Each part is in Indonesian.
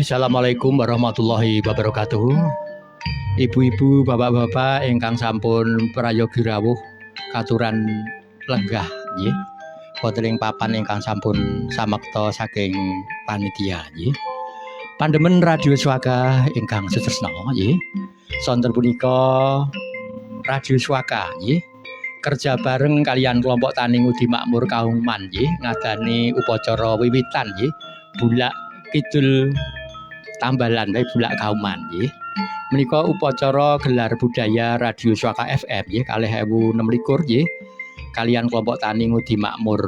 Assalamualaikum warahmatullahi wabarakatuh. Ibu-ibu, bapak-bapak ingkang sampun prayogi rawuh katuran lenggah nggih. Wonten ing papan ingkang sampun samekta saking panitia nggih. Pandemen Radio Swaka ingkang sutresna nggih. Sonten punika Radio Swaka nggih. Kerja bareng kalian kelompok tani Ngudi Makmur Kauman nggih ngadani upacara wiwitan nggih. Bulak Kidul Tambalan Bulak Kauman nggih. Menika upacara gelar budaya Radio Swaka FM nggih 2026 nggih. Kalian kelompok tani Ngudi Makmur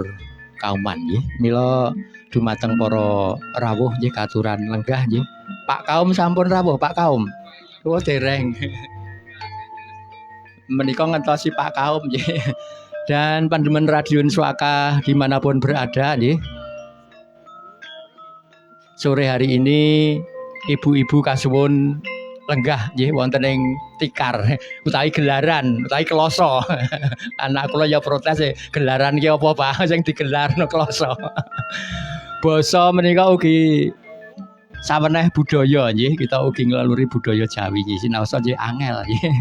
Kauman nggih. Mila dumateng para rawuh nggih katuran lenggah nggih. Pak Kaum sampun rawuh, Pak Kaum. Oh dereng. Menika ngentosi Pak Kaum nggih. Dan pandemen Radio Swaka dimanapun berada nggih. Sore hari ini ibu-ibu kasuwun lenggah nggih wonten ing tikar utawi gelaran utawi kloso. Anak kula ya protes gelaran ki apa Pak sing digelarno kloso. Basa menika ugi saweneh budaya nggih, kita ugi nglaluri budaya Jawi nggih. Sinaosa nggih angel nggih.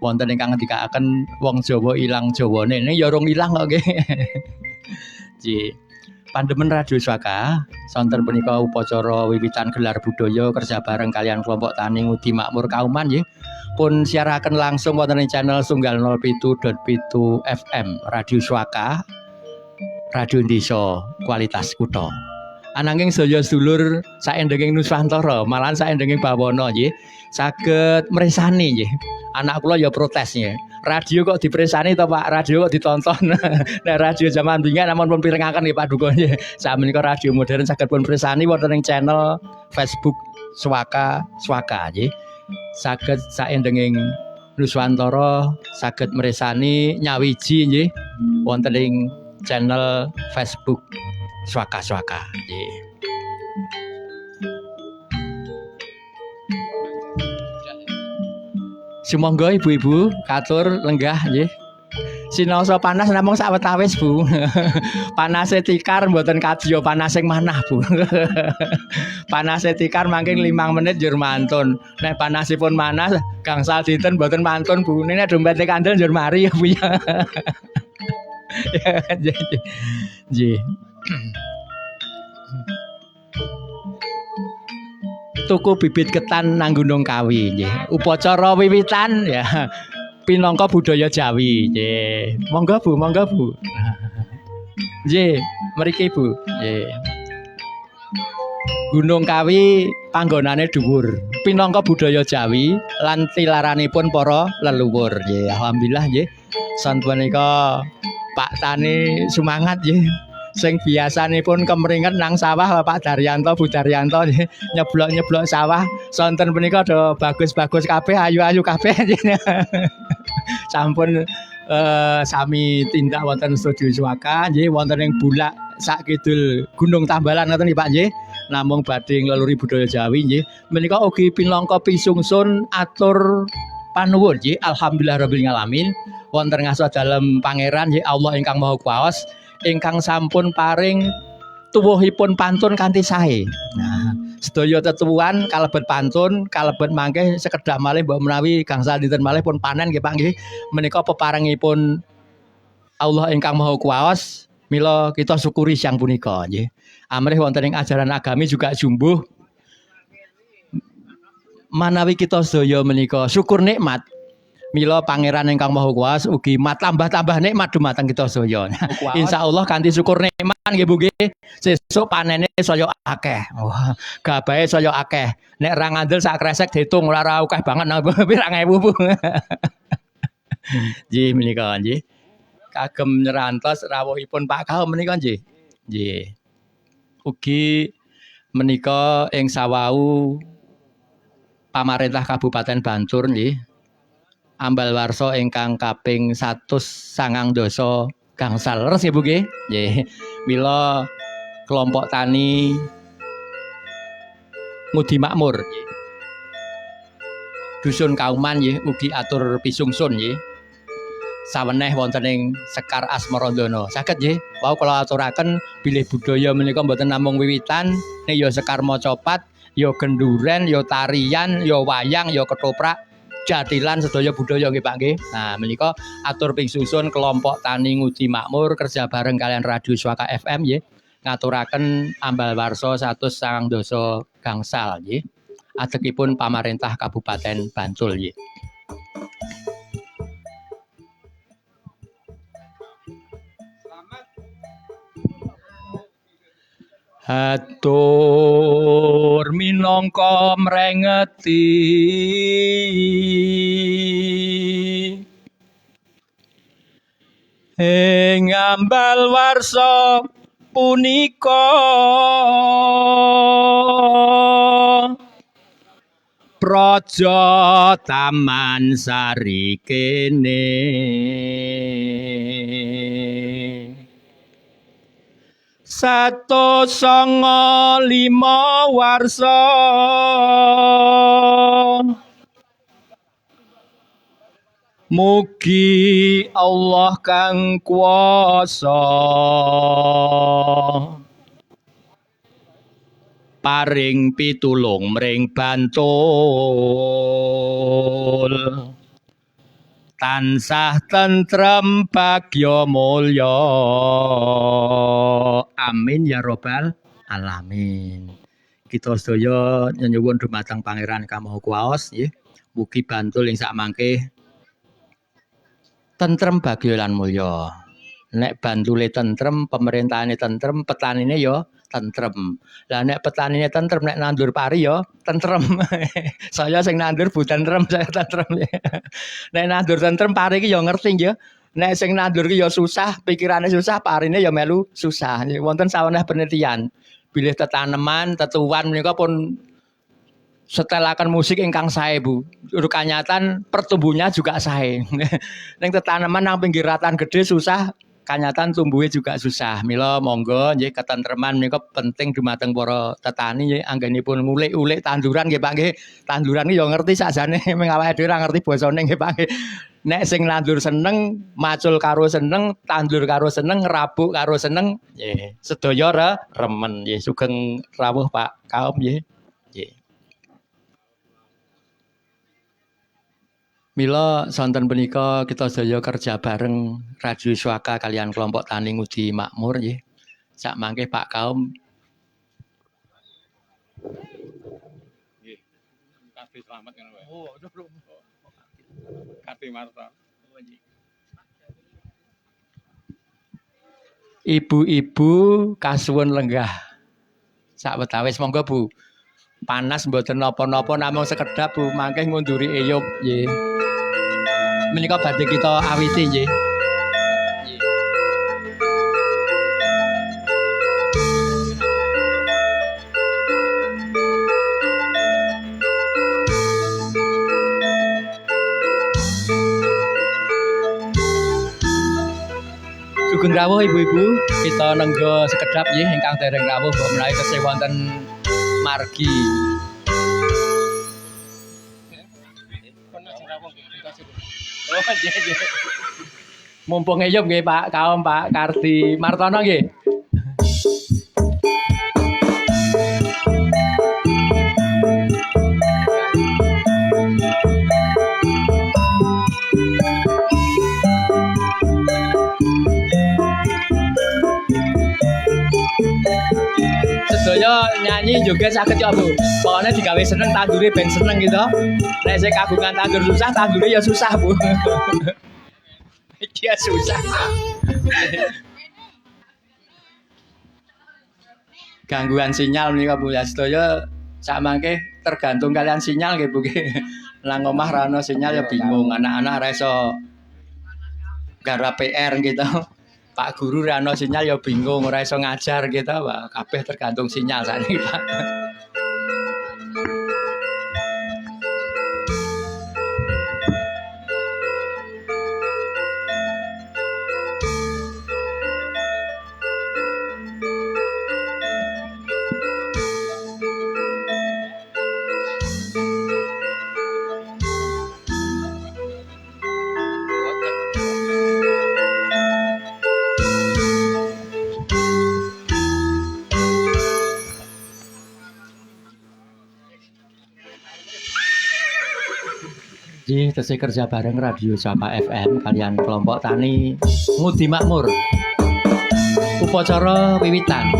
Wonten ingkang ngendikaken wong Jawa ilang Jawane ning ya rung ilang kok nggih. Nggih. Pandemen Radio Swaka sonten punika upacara wiwitan gelar budaya kerja bareng kalian kelompok tani Ngudi Makmur Kauman nggih pun siaraken langsung wonten ing channel Sunggal 07.7 FM Radio Swaka Radio Desa Kualitas Kutha. Ananging saya sedulur saendenging Nusantara malahan saendenging Bawana nggih saged mresani nggih. Anak kula ya protes nggih. Radio kok dipresani to Pak, radio kok ditonton. Nah radio zaman bingan namun pun pirengaken nggih Pak Duko nggih. Sakmenika radio modern saged pun presani wonten ing channel Facebook Swaka nggih. Saged saendenging Nuswantara saged mresani nyawiji nggih wonten ing channel Facebook Swaka nggih. Sumangga ibu-ibu katur lenggah nggih. Sinaosa panas namung sawetawis Bu. Panase tikar mboten kadya panasing manah Bu. Panase tikar mangking 5 menit njur mantun. Nek panasipun manas gangsal dinten mboten mantun Bu. Nek dompete kandel njur mari ya Bu ya. Nggih. Tuku bibit ketan nang Gunung Kawi nggih. Upacara wiwitan ya pinangka budaya Jawi nggih. Monggo Bu. Nggih, mriki Bu. Nggih. Gunung Kawi panggonane dhuwur. Pinangka budaya Jawi lan tilaranipun para leluhur nggih. Alhamdulillah nggih. Sampun menika Pak Tani semangat nggih. Sing biasanipun kemringet nang sawah Pak Daryanto, Bu Daryanto nyeblok-nyeblok sawah. Sonten punika do bagus-bagus kabeh, ayu-ayu kabeh. Sampun sami tindak wonten studio Swaka nggih wonten ing Bulak sak kidul Gunung Tambalan ngoten nggih Pak nggih. Namung badhe ngleluri budaya Jawi nggih. Menika ugi pinangka pisungsun atur panuwun nggih. Alhamdulillahirabbil alamin. Wonten ngaso dalem Pangeran nggih Allah ingkang Maha Kuwas ingkang sampun paring tuwuhipun pantun kanthi sae. Nah, sedaya tetuwuhan kalebet pantun, kalebet mangke sekedhap malih mbok menawi gangsal dinten malih pun panen nggih Pak nggih. Menika peparingipun Allah ingkang Maha Kuwas, mila kita syukuri siang punika nggih. Amrih wonten ing ajaran agami juga jumbuh manawi kita sedaya menika syukur nikmat. Mila Pangeran ingkang Maha Kuwas ugi tambah-tambah nikmat dumateng kita sedaya. Insyaallah kanthi syukur nikmat nggih Bu nggih. Sesuk panene saya akeh. Wah, gabahe saya akeh. Nek ra ngandel sak kresek diitung ora akeh banget nang pirang ewu Bu. Nggih menika nggih. Kagem nyerantos rawuhipun Pak Kaum menika nggih. Nggih. Ugi menika ing sawau pamarentah Kabupaten Bantul nggih. Ambal warsa ingkang kaping 109 gangsal leres nggih Bu nggih. Nggih. Mila kelompok tani Ngudi Makmur nggih. Dusun Kauman nggih ugi atur pisungsun nggih. Saweneh wonten ing Sekar Asmarandana. Saged nggih, wau kula aturaken bilih budaya menika mboten namung wiwitan, nek ya Sekar Macapat, ya genduren, ya tarian, ya wayang, ya ketoprak, jatilan sedaya budaya nggih Pak nggih. Nah, menika atur pingsusun kelompok tani Ngudi Makmur kerja bareng kalian Radio Swaka FM nggih. Ngaturaken ambal warsa 109 gangsal nggih. Atekipun pamarentah Kabupaten Bantul nggih. Hatur minangka mrengeti ing ambal warsa punika praja Taman Sari kene Sato songo lima warsa mugi Allah kang kuwasa paring pitulung mring Bantul tansah tentrem bagya mulya amin ya robbal alamin. Kita sedaya nyuwun dumateng Pangeran Kang Maha Kuwas nggih mugi Bantul ing sak mangke tentrem bagya lan mulya. Nek Bantule tentrem, pemerintahane tentrem, petanine ya tentrem. Lah nek petanine tentrem, nek nandur pari ya tentrem. Saya sing nandur bu tentrem, saya tentrem. Nek nandur tentrem pari iki ya ngerti ya. Nek sing nandur ki ya susah, pikirane susah, parine ya melu susah. Wonten saweneh penelitian. Bilih tetaneman, tetuan menika pun setelakan musik ingkang sae Bu. Kanyatan pertumbuhnya juga sae. Ning tetaneman nang pinggiratan gede susah, kanyatan tumbuhnya juga susah. Mila monggo nggih ketentreman menika penting dumateng para tetani nggih anggenipun ngulik-ulik tanduran nggih Pak nggih. Tanduran iki ya ngerti sakjane ming awake dhewe ora ngerti basane nggih Pak nggih. Nek sing nandur seneng, macul karo seneng, tandur karo seneng, ngrabuk karo seneng, nggih. Sedaya remen nggih sugeng rawuh Pak Kaum nggih. Nggih. Mila sonten punika kita sedaya kerja bareng Radio Swaka kalian kelompok tani Ngudi Makmur nggih. Sak mangke Pak Kaum. Nggih. Kabeh selamat ngono wae. Oh, kabeh marta. Ibu-ibu kasuwun lenggah. Sak wetawis monggo Bu. Panas mboten napa-napa namung sekedap Bu, mangke ngunduri eyup nggih. Menika badhe kita awiti nggih. sugeng rawuh ibu-ibu, kita nenggo sekedap nggih ingkang dereng rawuh mbok menawi tesih wonten margi. Oh, nggih. Mumpung ngeyup nggih Pak Kaum Pak Kardi Martono nggih. Sedaya nyanyi juga saged ya Bu. Pokoknya digawe seneng tandure ben seneng gitu. Nek sing kagungan tandur susah, tandure ya susah Bu. Dia susah. Gangguan sinyal menika Bu ya sedaya sakmangke tergantung kalian sinyal nggih Bu nggih. Nang omah ra ono sinyal ya bingung, anak-anak ra iso garap PR gitu. Pak guru ra ono sinyal ya bingung, ora iso ngajar gitu, Wah, kabeh tergantung sinyal sakniki Pak. Nggih, tesih kerja bareng Radio Sapa FM kalian kelompok tani Ngudi Makmur. Upacara wiwitan.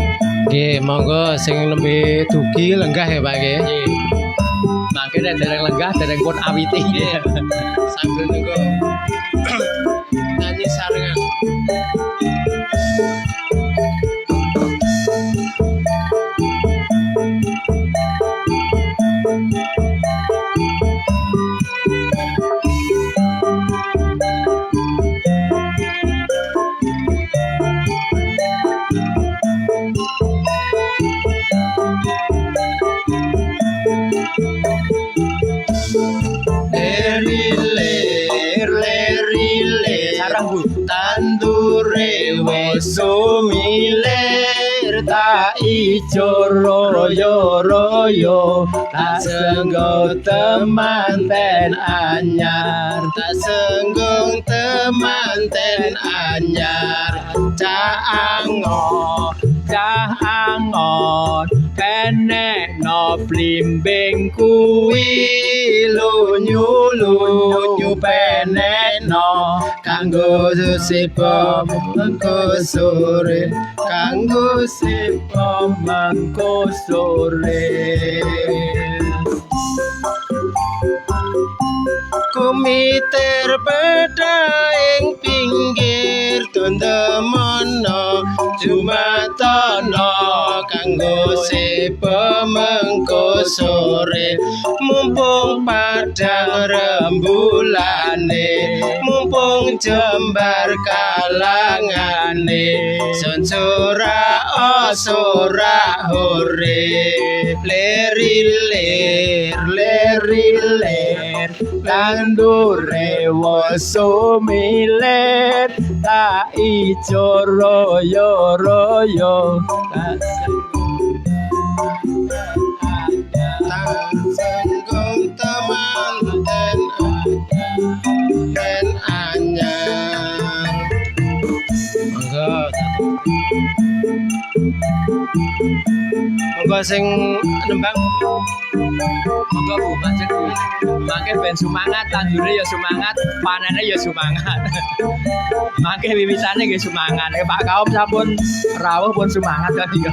Nggih, monggo sing nembe dugi lenggah ya Pak nggih. Nggih. Mangke nek dereng lenggah dereng pun awiti nggih. Sambil nunggu nyanyi sarengan. Sumilir tak ijo royo tak senggo temanten anyar Tak senggung temanten anyar cah angon penek no blimbing kuwi lunyu penek no kanggo sipo mengko sore kanggo sipo mangko sore kumiter beda ing pinggir tundemono jumatono kanggo sipo mengko sore mumpung padang rembulane mumpung jembar kalangane sonsora osora hore lerilir tandure wosumilir tak ijo royo tak senggung temanten ten anyar monggo sing nembang monggo Bu Majid Bu mangke ben semangat tandure ya semangat panene ya semangat mangke wiwitane nggih semangat Pak Kaum sampun rawuh pun semangat kan ya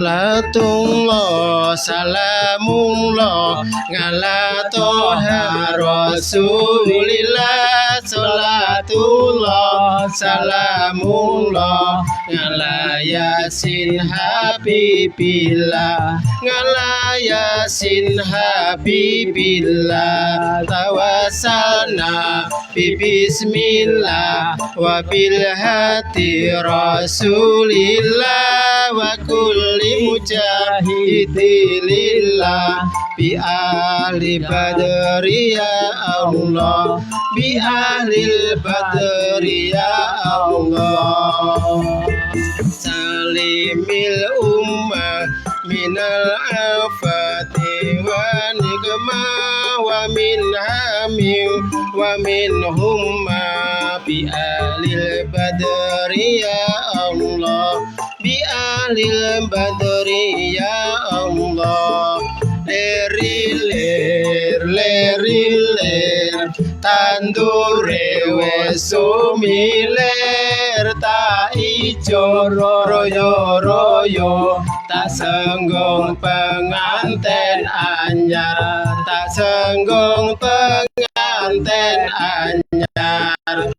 Latullah salamullah ngala toha rasulillah salat Salatullah salamullah ngala yasin habibillah ngala yasin habibillah tawassalna bi bismillah wa bil hati rasulillah wa kulli mujahidilillah bi ahli badri ya Allah bi ahli badri ya Allah salimil ummah minal afati wa nikma wa min hamim wa min humma bi ahli badri ya Allah bi ahli badri ya Allah ler tandure wes sumiler tak ijo royo tak senggung penganten anyar tak senggung penganten anyar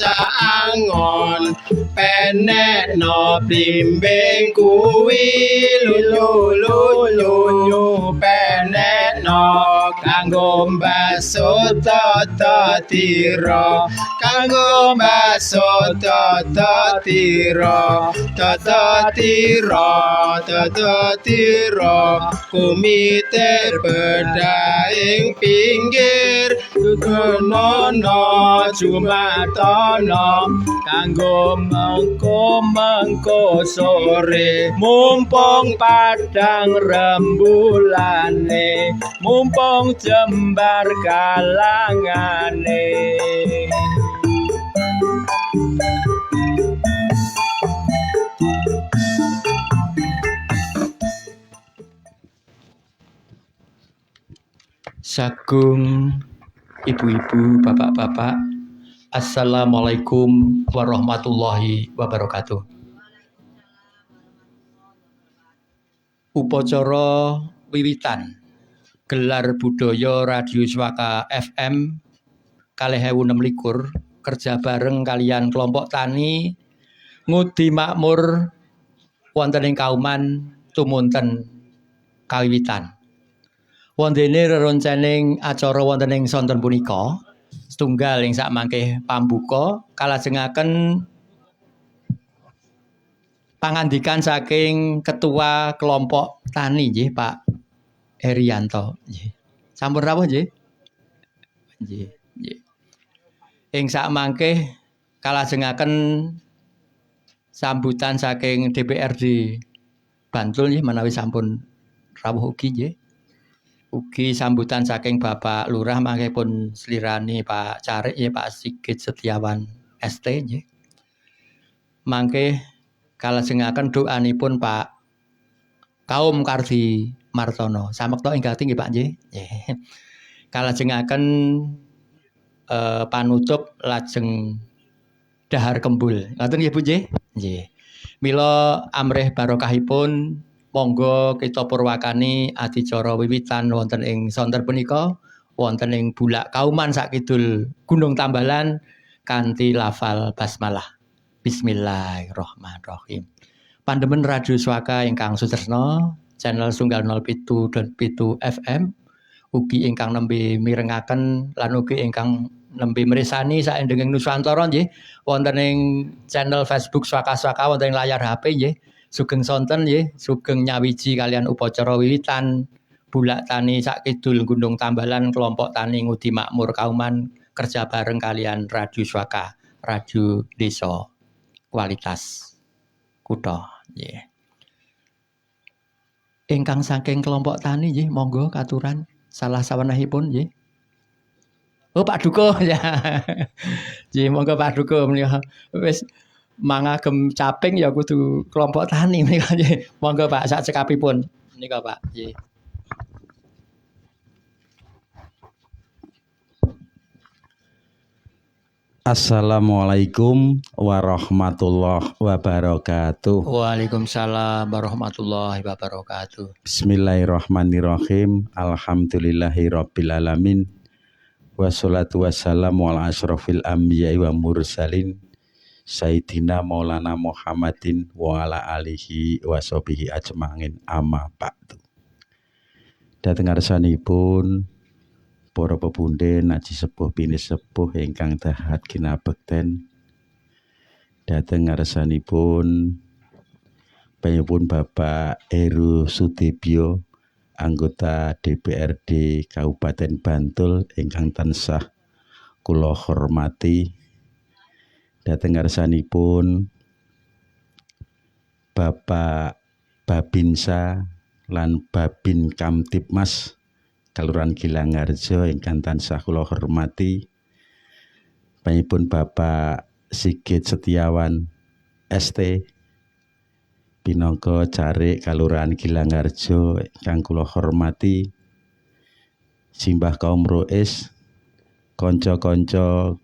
caangon penek no blimbing kuwi lulu penek no kanggo mbaso tata tira kanggo mbaso tata tira kumite bedaing pinggir kunono jumatono kanggo mengko sore mumpung padang rembulane mumpung jembar kalangane Sagung ibu-ibu, bapak-bapak, assalamualaikum warahmatullahi wabarakatuh. Upacara wiwitan gelar budaya Radio Swaka FM 2026 kerja bareng kalian kelompok tani ngudi makmur wonten ing kauman tumunten kawiwitan. Wondene reroncaning acara wonten ing sonten punika setunggal ing sak mangke pambuka kalajengaken pangandikan saking ketua kelompok tani nggih Pak Herianto nggih. Sampun rawuh nggih? Nggih, nggih. Ing sak mangke kalajengaken sambutan saking DPRD Bantul nggih menawi sampun rawuh ugi nggih. Ugi sambutan saking Bapak Lurah mangke pun slirani Pak Carik ya Pak Sigit Setiawan ST nggih. Mangke kalajengaken doanipun Pak Kaum Kardi Martono. Samekta ing gati nggih Pak nggih. Kalajengaken panutup lajeng dahar kembul. Ngoten nggih Bu nggih? Nggih. Mila amrih barokahipun monggo kita purwakani adicara wiwitan wonten ing sonten punika wonten ing Bulak Kauman sakidul Gunung Tambalan kanthi lafal basmalah. Bismillahirrahmanirrahim. Pandemen Radio Swaka ingkang sutresna channel Sunggal 07.7 FM ugi ingkang nembe mirengaken lan ugi ingkang nembe mirsani saendenging Nusantara nggih wonten ing channel Facebook Swaka-Swaka wonten ing layar HP nggih. Sugeng sonten nggih, sugeng nyawiji kalian upacara wiwitan Bulak Tani sakidul Gunung Tambalan kelompok tani ngudi makmur kauman kerja bareng kalian Radio Swaka, Radio Desa Kualitas Kutha nggih. Ingkang saking kelompok tani nggih monggo katuran salah sawenehipun nggih. Oh Pak Duko ya. Nggih monggo Pak Duko menika wis mangagem caping ya kudu kelompok tani menika nggih. Monggo Pak sak cekapipun menika Pak nggih. Assalamualaikum warahmatullahi wabarakatuh. Waalaikumsalam warahmatullahi wabarakatuh. Bismillahirrahmanirrahim. Alhamdulillahirabbil alamin. Wassalatu wassalamu ala asyrafil anbiya'i wa mursalin Sayyidina Maulana Muhammadin wa ala alihi wa sahbihi ajma'in amma ba'du. Dhateng ngarsanipun para pepunden aji sepuh bini sepuh ingkang dahat kinabekten. Dhateng ngarsanipun panjenenganipun Bapak Heru Sudibyo, anggota DPRD Kabupaten Bantul ingkang tansah kula hormati. Dhateng ngarsanipun Bapak Babinsa lan Babin Kamtibmas Kelurahan Gilangarjo ingkang tansah kula hormati. Panjenenganipun Bapak Sigit Setiawan ST pinangka Carik Kelurahan Gilangarjo ingkang kula hormati. Simbah kaum rois, kanca-kanca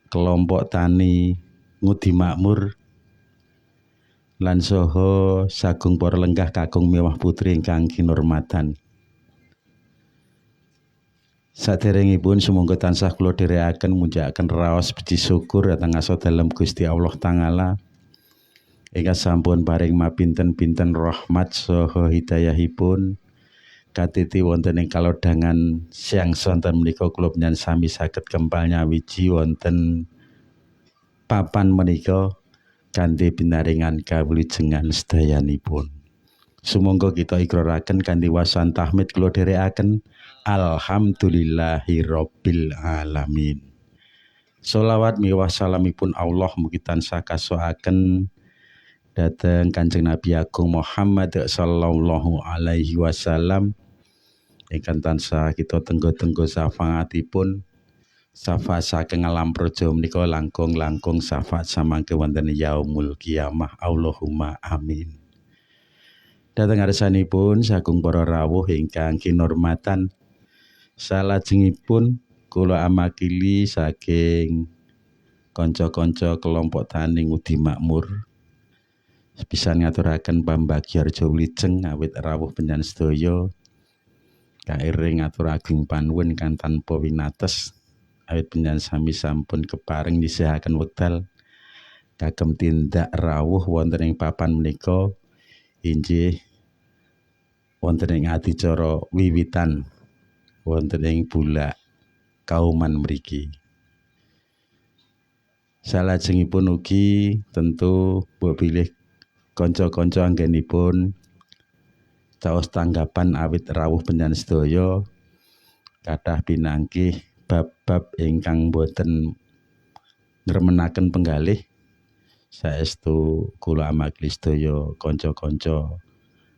kelompok tani Ngudi Makmur lan saha sagung para lenggah kakung miwah putri ingkang kinurmatan. Saderengipun sumangga tansah kula dherekaken munjakaken raos puji syukur dhateng asa dalem Gusti Allah Ta'ala ingkang sampun paring mapinten-pinten rahmat saha hidayahipun katiti wonten ing kalodhangan siang sonten menika kula panjenengan sami saged kempal nyawiji wonten papan menika kanthi pinaringan kawlujengan sedayanipun. Sumangga kita ikraraken kanthi wasan tahmid kula dherekaken alhamdulillahirabbil alamin. Sholawat miwah salamipun Allah mugi tansah kasoaken dhateng Kanjeng Nabi Agung Muhammad sallallahu alaihi wasallam ingkang tansah kita tenggo-tenggo syafaatipun syafaat saking alam praja menika langkung syafaat samangke wonten yaumul kiamah. Allahumma amin. Dhateng ngarsanipun sagung para rawuh ingkang kinurmatan, salajengipun kula amakili saking kanca-kanca kelompok tani Ngudi Makmur pisan ngaturaken pambagyarja wilujeng awit rawuh panjenengan sedaya kairi ngatur ageng panuwun kang tanpa winates awit panjenengan sami sampun keparing nyisihaken wekdal kagem tindak rawuh wonten ing papan menika inggih wonten ing adicara wiwitan wonten ing bulak kauman mriki. Salajengipun ugi tentu mbok bilih kanca-kanca anggenipun caos tanggapan awit rawuh panjenengan sedaya kathah pinanggih bab-bab ingkang boten ngremenaken penggalih. Saestu kula amakli sedaya kanca-kanca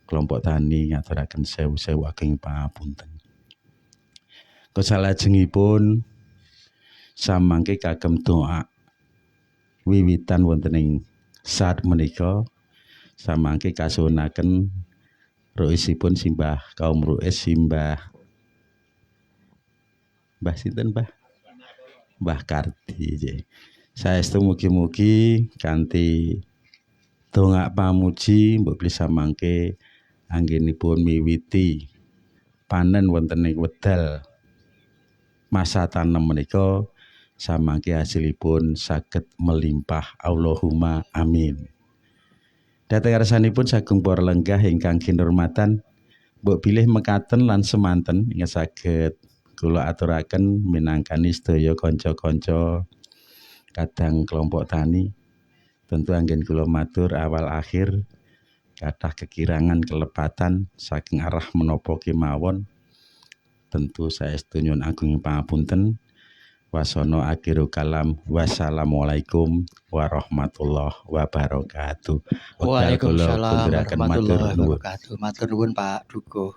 kelompok tani ngaturaken sewu-sewu ageng pangapunten. Salajengipun samangke kagem doa wiwitan wonten ing saat menika samangke kasuwunaken roisipun simbah kaum rois simbah Mbah sinten Mbah Kardi. Saestu mugi-mugi kanthi donga pamuji mbok bilih samangke anggenipun miwiti panen wonten ing wedal masa tanem menika samangke hasilipun saged melimpah. Allahumma amin. Dhateng ngarsanipun sagung para lenggah ingkang kinurmatan, mbok bilih mekaten lan semanten ingkang saged kula aturaken minangkani sedaya kanca-kanca kadang kelompok tani. Tentu anggen kula matur awal akhir kathah kekirangan kelepatan saking arah menapa kemawon. Tentu saestu nyuwun agung pangapunten. Wasono akhiru kalam. Wassalamualaikum warahmatullahi wabarakatuh. Waalaikumsalam warahmatullahi wabarakatuh. Matur nuwun Pak Dukuh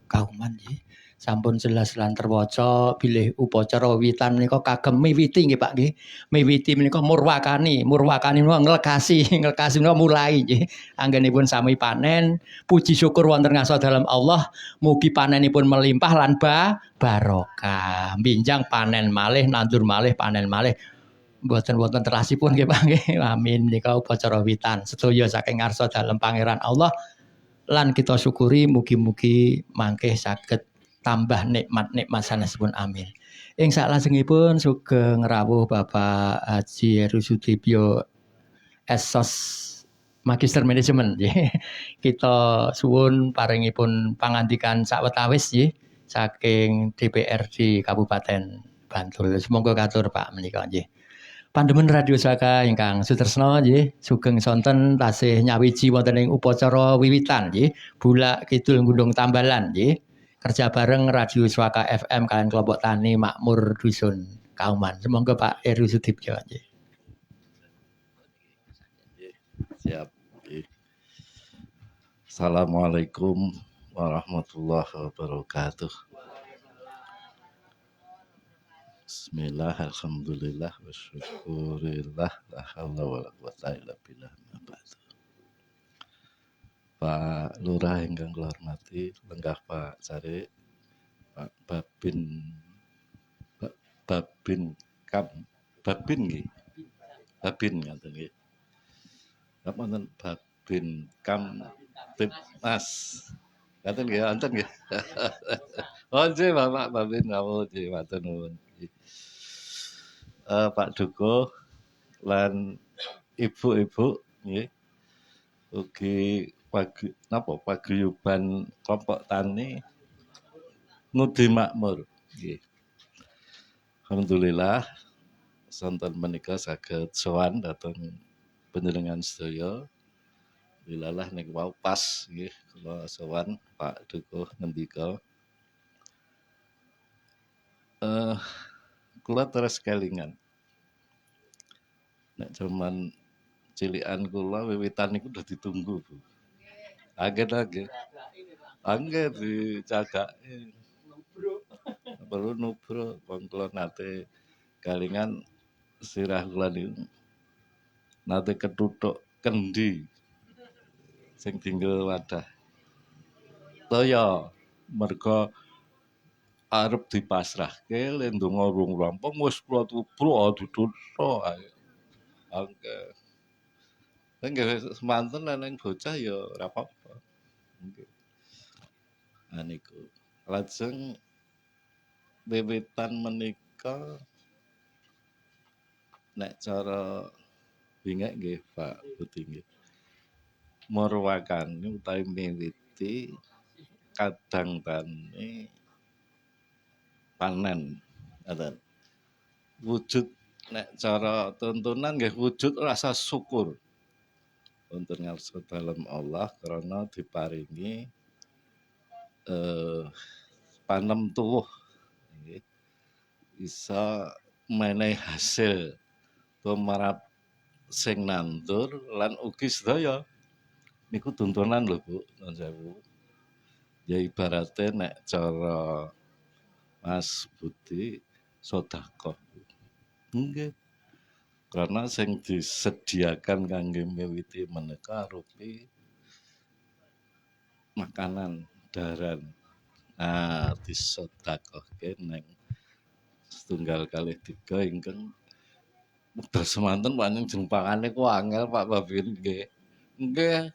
Kauman nggih. Sampun jelas lan terwaca bilih upacara wiwitan menika kagem miwiti nggih Pak nggih. Miwiti menika murwakani menika nglekasi menika mulai nggih. Anggenipun sami panen, puji syukur wonten ngasa dalem Allah, mugi panenipun melimpah lan barokah. Binjang panen malih, nandur malih, panen malih. Mboten wonten terasipun nggih Pak nggih. Amin. Menika upacara wiwitan sedaya saking ngarsa dalem Pangeran Allah lan kita syukuri mugi-mugi mangke saged tambah nikmat-nikmat sanesipun amin. Ing salajengipun sugeng rawuh Bapak Haji Heru Sudibyo Esos Magister Manajemen nggih. Kita suwun paringipun pangandikan sawetawis nggih saking DPRD Kabupaten Bantul. Semoga katur Pak menika nggih. Pandemen Radio Saka ingkang sutresna nggih sugeng sonten tasih nyawiji wonten ing upacara wiwitan nggih Bulak Kidul Gunung Tambalan nggih. Kerja bareng Radio Swaka FM kalian kelompok tani makmur dusun Kauman. Semoga Pak Heru Sudibyo nggih. Siap. Assalamualaikum warahmatullahi wabarakatuh. Bismillah, alhamdulillah, wa syukurillah, la hawla wa la quwata illa billah. Pak Lurah ingkang kula hormati, lenggah Pak Sari, Pak Babin Kam, Babin nggih. Babin ngaten nggih. Wonten Babin Kam Tipmas. Ngaten nggih, wonten nggih. Oh nggih Bapak Babin rawuh nggih matur nuwun. Pak Duko lan ibu-ibu nggih. Ugi paguyuban kelompok tani Ngudi Makmur nggih. Alhamdulillah sonten menika saged sowan dhateng panjenengan sedaya. Wilalah niku wau pas nggih kula sowan Pak Dukuh ngendika. Kula terus kelingan. Nek jaman cilikan kula wiwitan niku udah ditunggu, Bu. Aget-aget. Angger dicagake. Perlu nubro wong kula nate kelingan sirah kula niku nate ketutuk kendi sing tinggal wadah. Toya merga arep dipasrahke le ndonga rung rampung wis kula tubro dituthuk ae. Angke. Nggih semanten neng bocah ya ora apa-apa. Nggih. Niku. Lajeng wiwitan menika nek cara bingek nggih Pak Budi nggih. Marwakane utawi miwiti kadang tani panen ngoten. Wujud nek cara tuntunan nggih wujud rasa syukur wonten ngarsa dalem Allah karena diparingi panem tuwuh nggih bisa menehi hasil tumarap sing nandur lan ugi sedaya niku tuntunan lho Bu, nuwun sewu. Ya ibarate nek cara Mas Budi sedekah. Nggih. Karena sing disediakan kangge miwiti menika arupi makanan daharan. Nah, disedekahke neng setunggal kalih tiga ingkang wekdal semanten panjenengan jempangane ku angel Pak Babin nggih. Nggih.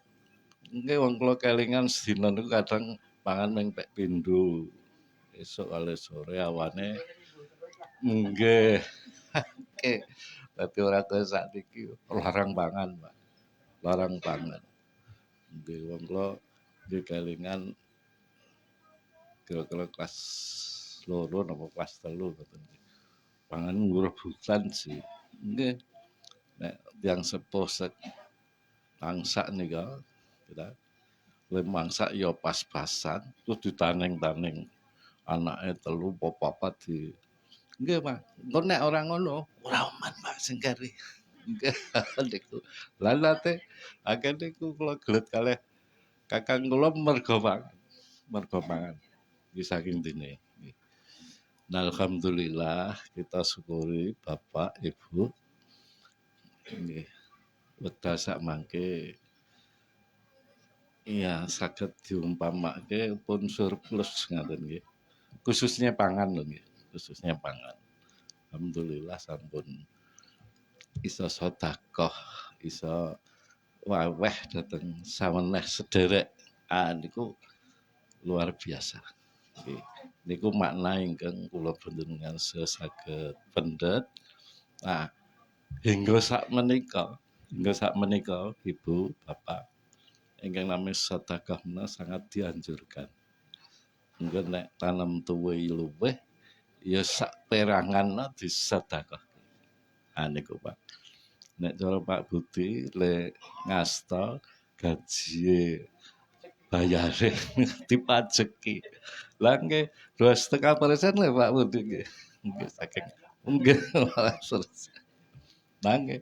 Nggih wong kula kelingan sedina niku kadang pangan ming pek pindho. Esuk kali sore awane nggih. Oke. Dadi ora kaya sakniki larang pangan, Pak. Larang pangan. Nggih wong kula nggih kelingan kira-kira kelas 2 napa kelas 3 ngoten. Pangan rebutan sih. Nggih. Nek tiyang sepuh mangsak nika kita le mangsak ya pas-pasan terus ditaneng-taneng anake 3 apa 4 di nggih Pak. Engko nek ora ngono ora aman Pak sing keri. Nggih niku. Lah nate akeh niku kula gelet kalih kakang kula merga pangan. Iki saking dene. Nah, alhamdulillah kita syukuri Bapak Ibu nggih wekdal sak mangke iya saged diumpamake pun surplus ngaten nggih. Khususnya pangan lho nggih, khususnya pangan. Alhamdulillah sampun iso sedekah, iso waweh dhateng saweneh sederek. Niku luar biasa. Nggih. niku makna ingkang kula panjenengan saged pendet. Nah, hingga sak menika Ibu, Bapak, ingkang namanya sedekah menika sangat dianjurkan. Engko nek tanam tuwe luweh ya sak perangan disedekah. Niku Pak. Nek cara Pak Budi le ngasta gaji bayare dipajeki. Lah nggih 2,5% lho Pak Budi nggih. Nggih saking nggih Nah nggih.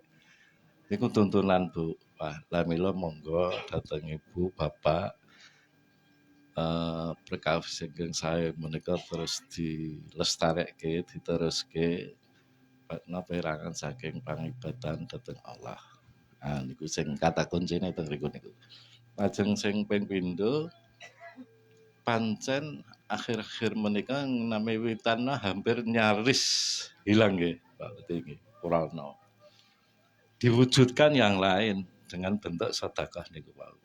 Niku tuntunan Bu. Wah, lah mila monggo dhateng Ibu, Bapak perkawis ingkang sae menika terus dilestarekke, diteruske perangan saking pangibadan dhateng Allah. Niku sing kata kuncine teng mriku niku. Lajeng sing ping pindho pancen akhir-akhir menika nami witan hampir nyaris hilang nggih, Pak Budi nggih, Purana. Diwujudkan yang lain dengan bentuk sedekah niku Pak.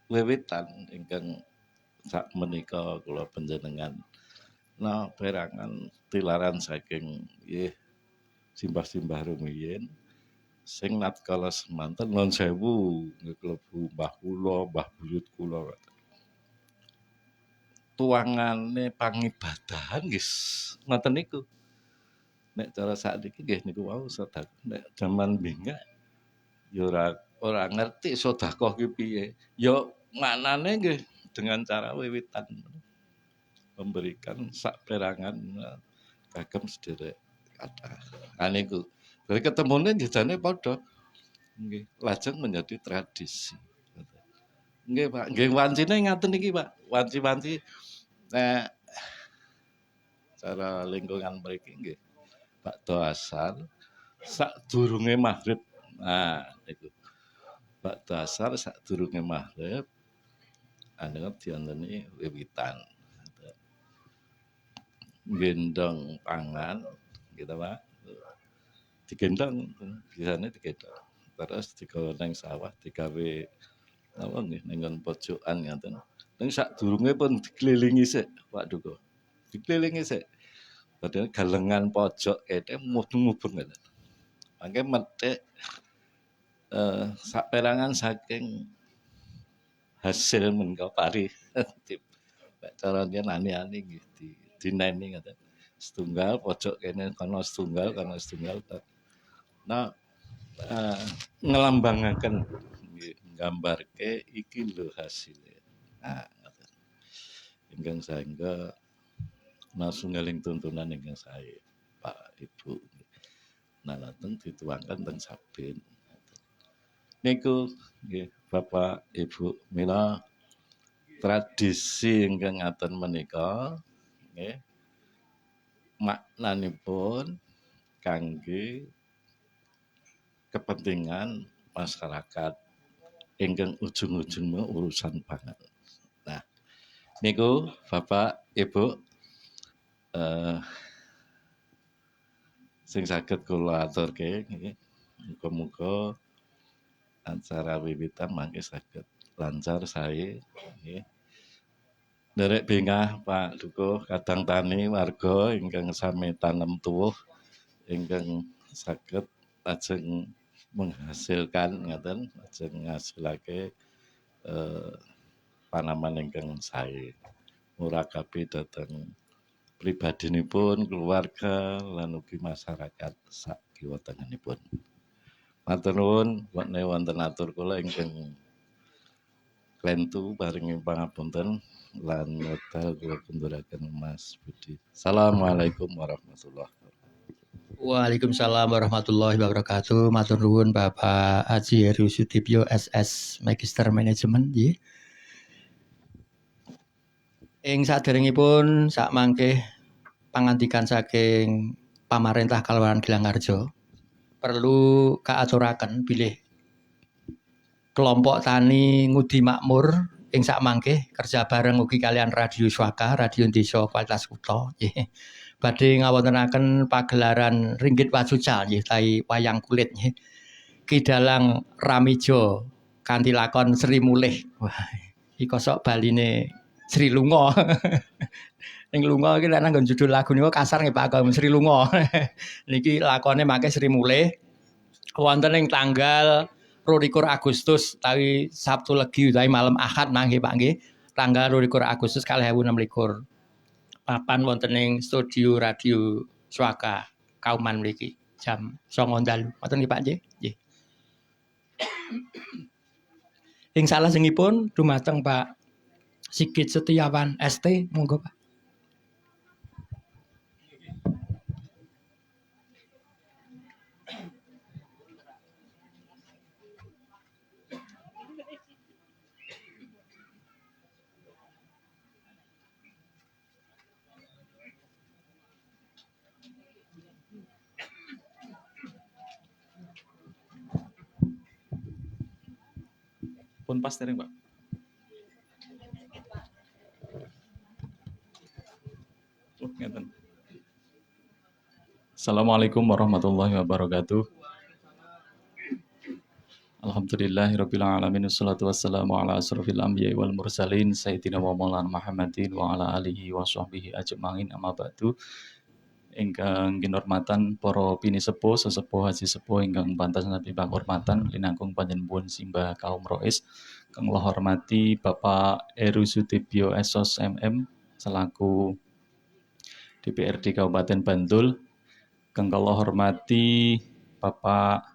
Wiwitan ingkang sak menika kula panjenengan perangan tilaran saking nggih simbah-simbah rumiyin sing natkala semanten nuwun sewu klebu mbah kula, mbah buyut kula. Tuangane pangibadahan nggih ngoten niku. Nek cara sakniki nggih niku wau sedekah. Nek jaman mbingak ya ora ngerti sedekah ki piye. Ya maknane nggih dengan cara wiwitan memberikan sak perangan kagem sederek kathah. Niku. Jadi ketemune jane padha. Nggih, lajeng menjadi tradisi. Nggih, Pak. Nggih wancine ngaten iki, Pak. Wanci-wanci nek cara lingkungan mriki nggih bakda asar sadurunge maghrib. Niku. Bakda asar sadurunge maghrib niku dianteni wiwitan. Gendong pangan gitu Pak. Digendong biasane digendong. Terus digawa nang sawah digawe apa nggih ning pojokan ngoten. Ning sadurunge pun dikelilingi sik Pak Duko. Dikelilingi sik. Padahal galengan pojok kene mubeng-mubeng ngoten. Mangke methik saperangan saking hasil menika pari. Cara dia ani-ani nggih dineni ngoten. Setunggal pojok kene kana setunggal kana setunggal. Nah, ngelambangaken nggih nggambarke iki lho hasile. Ngoten. Ingkang saengga satunggaling tuntunan ingkang sae Pak Ibu. Lajeng dituangkan teng sabin. Niku nggih Bapak Ibu mila tradisi ingkang ngaten menika nggih maknanipun kangge kepentingan masyarakat ingkang ujung-ujungnya urusan pangan. Nah, niku Bapak Ibu sing saged kula aturke nggih. Muga-muga acara wiwitan mangke saged lancar sae nggih. Nderek bengah Pak Duko kadang tani warga ingkang sami tanem tuwuh ingkang saged lajeng menghasilkan ngaten lajeng ngasilake panaman ingkang sae. Murakabi dhateng pribadinipun, keluarga lan ugi masyarakat sak kiwa tengenipun. Matur nuwun wonten atur kula ingkang klentu paringi pangapunten lan wedal kula kunduraken Mas Budi. Assalamualaikum warahmatullahi wabarakatuh. Waalaikumsalam warahmatullahi wabarakatuh. Matur nuwun Bapak Haji Heru Sudibyo SS Magister Manajemen nggih. Ing saderengipun sak mangke pangandikan saking pamarentah Kalawaran Gilangarjo perlu kaaturaken bilih kelompok tani ngudi makmur ing sak mangke kerja bareng ugi kalian Radio Swaka, Radio Desa Kualitas Kutha nggih. Badhe ngawontenaken pagelaran Ringgit Wacucal nggih tai wayang kulit nggih. Kidalang Ramijo kanthi lakon Sri Mulih. Wah, iki kosok baline Sri Lunga. Ning Lunga iki lek nang judul lagu niku kasar nggih Pak Agam Sri Lunga. Niki lakone make Sri Mulih wonten ing tanggal 22 Agustus tawi Sabtu Legi utawi malam Ahad mangke Pak nggih. Tanggal 22 Agustus 2026. Papan wonten ing studio radio Swaka Kauman mriki jam 09.00 dalu. Ngoten nggih Pak nggih. Nggih. Ing salajengipun dumateng Pak Sigit Setiawan ST monggo Pak. Pun pas tering, Pak. Ngeten. Assalamualaikum warahmatullahi wabarakatuh. Alhamdulillahirabbil alamin wassalatu wassalamu ala asrofil anbiya'i wal mursalin sayyidina wa maulana Muhammadin wa ala alihi wa sahbihi ajmain amma ba'du. Ingkang kinurmatan para pinisepuh sesepuh haji sepuh ingkang pantasaken panghormatan linangkung panjenengan simbah kaum rois kang kula hormati Bapak Heru Sudibyo Esos MM selaku DPRD Kabupaten Bantul, kang kula hormati Bapak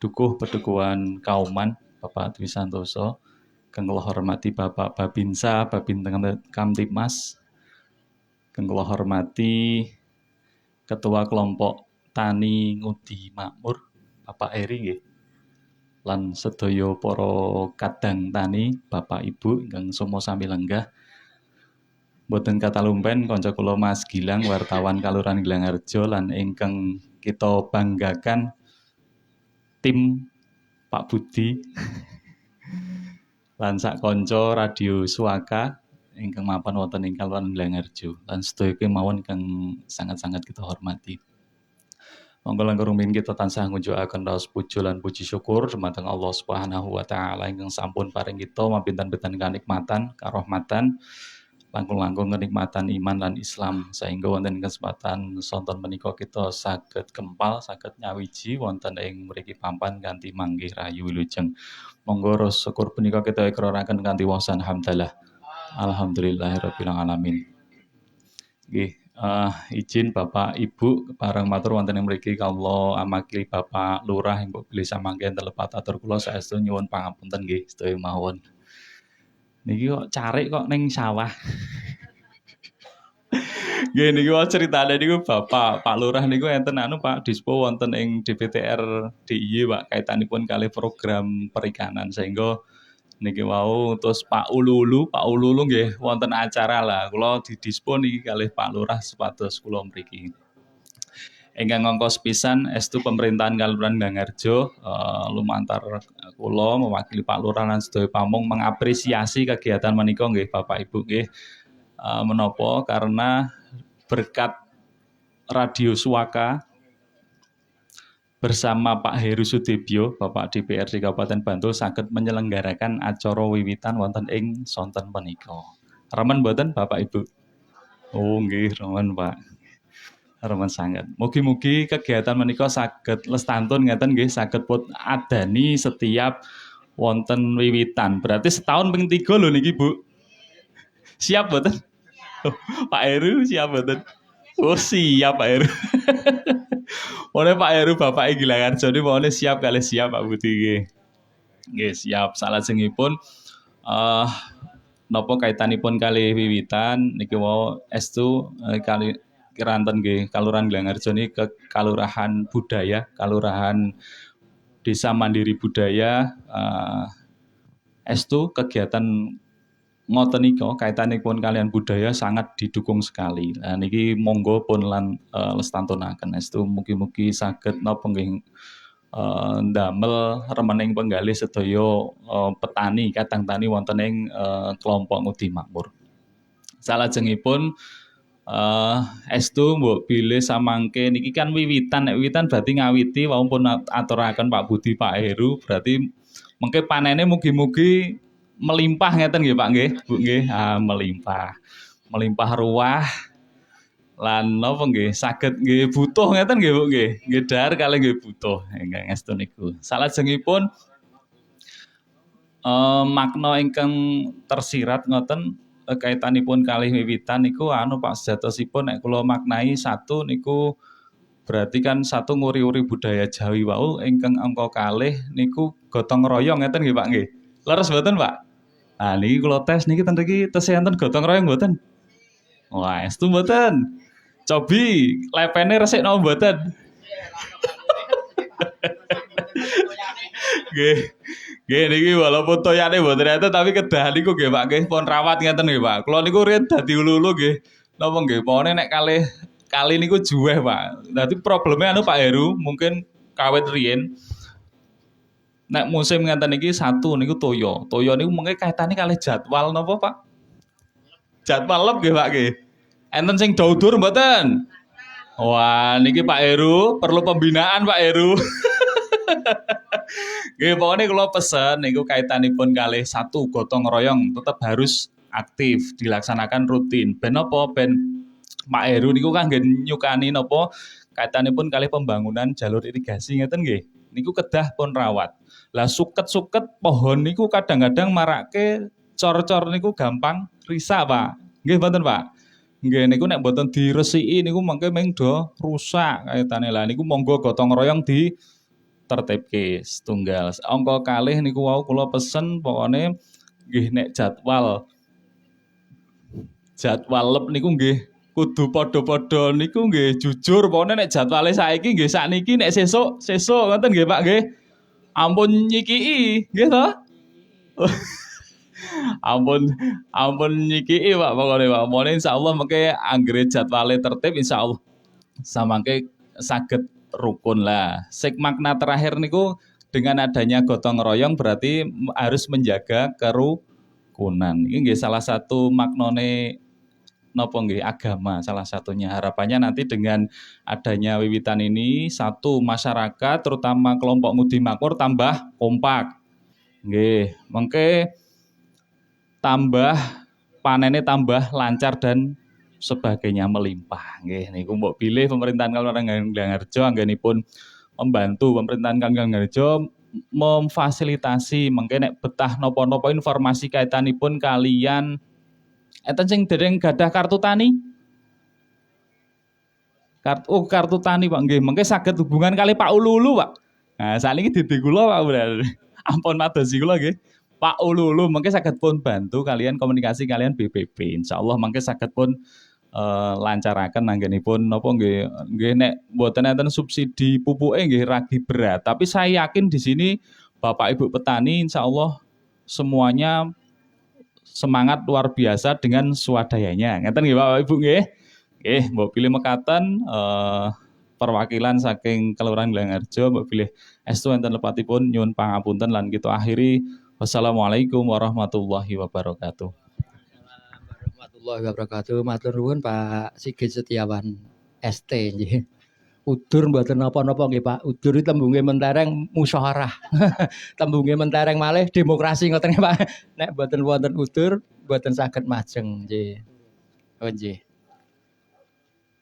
Dukuh Pedukuhan Kauman Bapak Dwi Santoso, kang kula hormati Bapak Babinsa Babin Kamtipmas, kang kula hormati Ketua Kelompok Tani Ngudi Makmur Bapak Eri nggih. Lan sedaya para kadang tani Bapak Ibu ingkang somo sami lenggah. Mboten katalumpen kanca kula Mas Gilang wartawan Kalurahan Gilangarjo lan ingkang kita banggakan tim Pak Budi lan sak kanca Radio Suaka ingkang mapan wonten ing Kalurahan Gilangarjo lan sedaya kemawon ingkang sangat-sangat kita hormati. Monggo langkung rumiyin kita tansah ngunjukaken raos puji lan puji syukur dumateng Allah Subhanahu wa taala ingkang sampun paring kita mapinten-pinten kanikmatan, karahmatan, langkung-langkung kenikmatan iman lan Islam sehingga wonten kesempatan sonten menika kita saged kempal, saged nyawiji wonten ing mriki papan kanthi manggih rayu wilujeng. Monggo raos syukur punika kita ikraraken kanthi wasan hamdalah. Alhamdulillahirabbil alamin. Nggih, izin Bapak Ibu parang matur wonten ing mriki kawula amakili Bapak Lurah ing bilih samangken telepat atur kula saestu nyuwun pangapunten nggih sedaya mawon. Niki kok carik kok ning sawah. Nggih niki wae critane niku Bapak Pak Lurah niku enten anu Pak Dispo wonten ing DPTR DIY Pak kaitanipun kalih program perikanan sehingga niki wau terus Pak Ululu nggih wonten acara lah kula didispon niki kalih Pak Lurah supados kula mriki. Ingkang ngongkos pisan estu pemerintahan Kalurahan Gilangarjo lumantar kula mewakili Pak Lurah lan sedaya pamong mengapresiasi kegiatan menika nggih Bapak Ibu nggih menapa karena berkat Radio Suaka bersama Pak Heru Sudibyo, Bapak DPRD Kabupaten Bantul saged menyelenggarakan acara wiwitan wonten ing sonten menika. Remen mboten Bapak Ibu? Oh nggih, remen Pak. Remen sanget. Mugi-mugi kegiatan menika saged lestantun ngeten nggih saged pun adani setiap wonten wiwitan. Berarti setahun ping 3 lho niki Bu. Siap mboten? Oh, Pak Heru siap mboten? Oh siap Pak Heru. Oleh Pak Heru Bapak Gilangarjo ini mau siap kali siap Pak Budi nggih. Nggih siap salajengipun napa kaitanipun kali wiwitan niki wau estu kali kiranten nggih Kalurahan Gilangarjo niki ke Kalurahan Budaya, Kalurahan Desa Mandiri Budaya estu kegiatan ngoten nika kaitanipun kalian budaya sangat didukung sekali. Nah niki monggo pun lan lestantunaken estu mugi-mugi saged napa nggih ndamel remening penggalih sedaya petani kadang tani wonten ing kelompok Ngudi Makmur. Salajengipun estu mbok bilih samangke niki kan wiwitan nek wiwitan berarti ngawiti wau pun aturaken Pak Budi Pak Heru berarti mengke panene mugi-mugi melimpah ngeten nggih Pak nggih, Bu nggih. Melimpah. Melimpah ruah lan napa nggih saged nggih butuh ngeten nggih Bu nggih. Nggih dahar kalih nggih butuh ingkang estu niku. Salajengipun makna ingkang tersirat ngoten kaitanipun kalih wiwitan niku Pak sejatosipun nek kula maknai satu niku berarti kan satu nguri-uri budaya Jawi wau ingkang angka kalih niku gotong royong ngeten nggih Pak nggih. Leres mboten Pak? Nah niki kula tes niki ten mriki tesih enten gotong royong mboten? Wah, estu mboten. Cobi lepene resik napa mboten? Nggih. Nggih niki walaupun toyane mboten enten tapi kedah niku nggih Pak nggih pun rawat ngeten nggih Pak. Kula niku riyen dadi ulu-ulu nggih. Napa nggih pokone nek kali niku juweh Pak. Dadi probleme Pak Heru mungkin kawit riyen nek musim ngeten iki satu niku toya. Toya niku mengke kaitane kalih jadwal napa Pak? Jadwal lep nggih Pak nggih. Enten sing daudur mboten? Wah, niki Pak Heru perlu pembinaan Pak Heru. Nggih, pokoknya kalau pesen niku kaitanipun kalih satu gotong royong tetap harus aktif dilaksanakan rutin. Ben apa? Ben Pak Heru niku kan nggih nyukani napa kaitanipun kalih pembangunan jalur irigasi ngeten nggih. Niku kedah pun rawat. Lah suket-suket pohon niku kadang-kadang marake cor-cor niku gampang risak, Pak. Nggih mboten, Pak? Nggih niku nek mboten diresiki niku mengke meng do rusak kaitane. Lah niku monggo gotong royong di tertibke setunggal. Angka kalih niku wau kula pesen pokoknya nggih nek jadwal lep niku nggih kudu padha-padha niku nggih jujur pokoknya nek jadwale saiki nggih sakniki nek sesuk ngoten nggih Pak nggih. Ampun nyikii nggih to? ampun nyikii Pak pokoknya Pak. Mohon insyaallah mengke anggere jadwale tertib insyaallah samangke saged rukun lah. Sik makna terakhir niku dengan adanya gotong royong berarti harus menjaga kerukunan. Ini nggih salah satu maknane napa nggih agama salah satunya. Harapannya nanti dengan adanya wiwitan ini satu masyarakat terutama kelompok Ngudi Makmur tambah kompak. Nggih, mengke tambah panennya tambah lancar dan sebagainya melimpah. Nggih niku mbok pilih pemerintahan Kabupaten Ganglarjo anggenipun membantu pemerintahan Ganglarjo memfasilitasi mengke nek betah napa-napa informasi kaitanipun kalian enten sing dereng gadah kartu tani. Kartu tani Pak nggih mengke saged hubungan kali Pak Ulu-ulu Pak. Nah sakniki didi kula Pak ampun madosi kula nggih. Pak Ulu mungkin saged pun bantu kalian komunikasi kalian BPP. Insyaallah mungkin saged pun lancaraken anggenipun napa nggih nek mboten enten subsidi pupuke nggih ragi berat. Tapi saya yakin di sini Bapak Ibu petani insyaallah semuanya semangat luar biasa dengan swadayanya. Ngeten nggih Bapak Ibu nggih. Nggih, mbok pilih mekaten perwakilan saking Kelurahan Ganglarjo mbok pilih estu enten lepatipun nyuwun pangapunten lan kita akhiri. Wassalamualaikum warahmatullahi wabarakatuh. Warahmatullahi wabarakatuh. Matur nuwun Pak Sigit Setiawan ST nggih. Udur mboten napa-napa nggih Pak. Udur iki tembunge mentereng musyawarah. Tembunge mentereng malih demokrasi ngoten nggih Pak. Nek mboten wonten udur mboten saged majeng nggih. Oh nggih.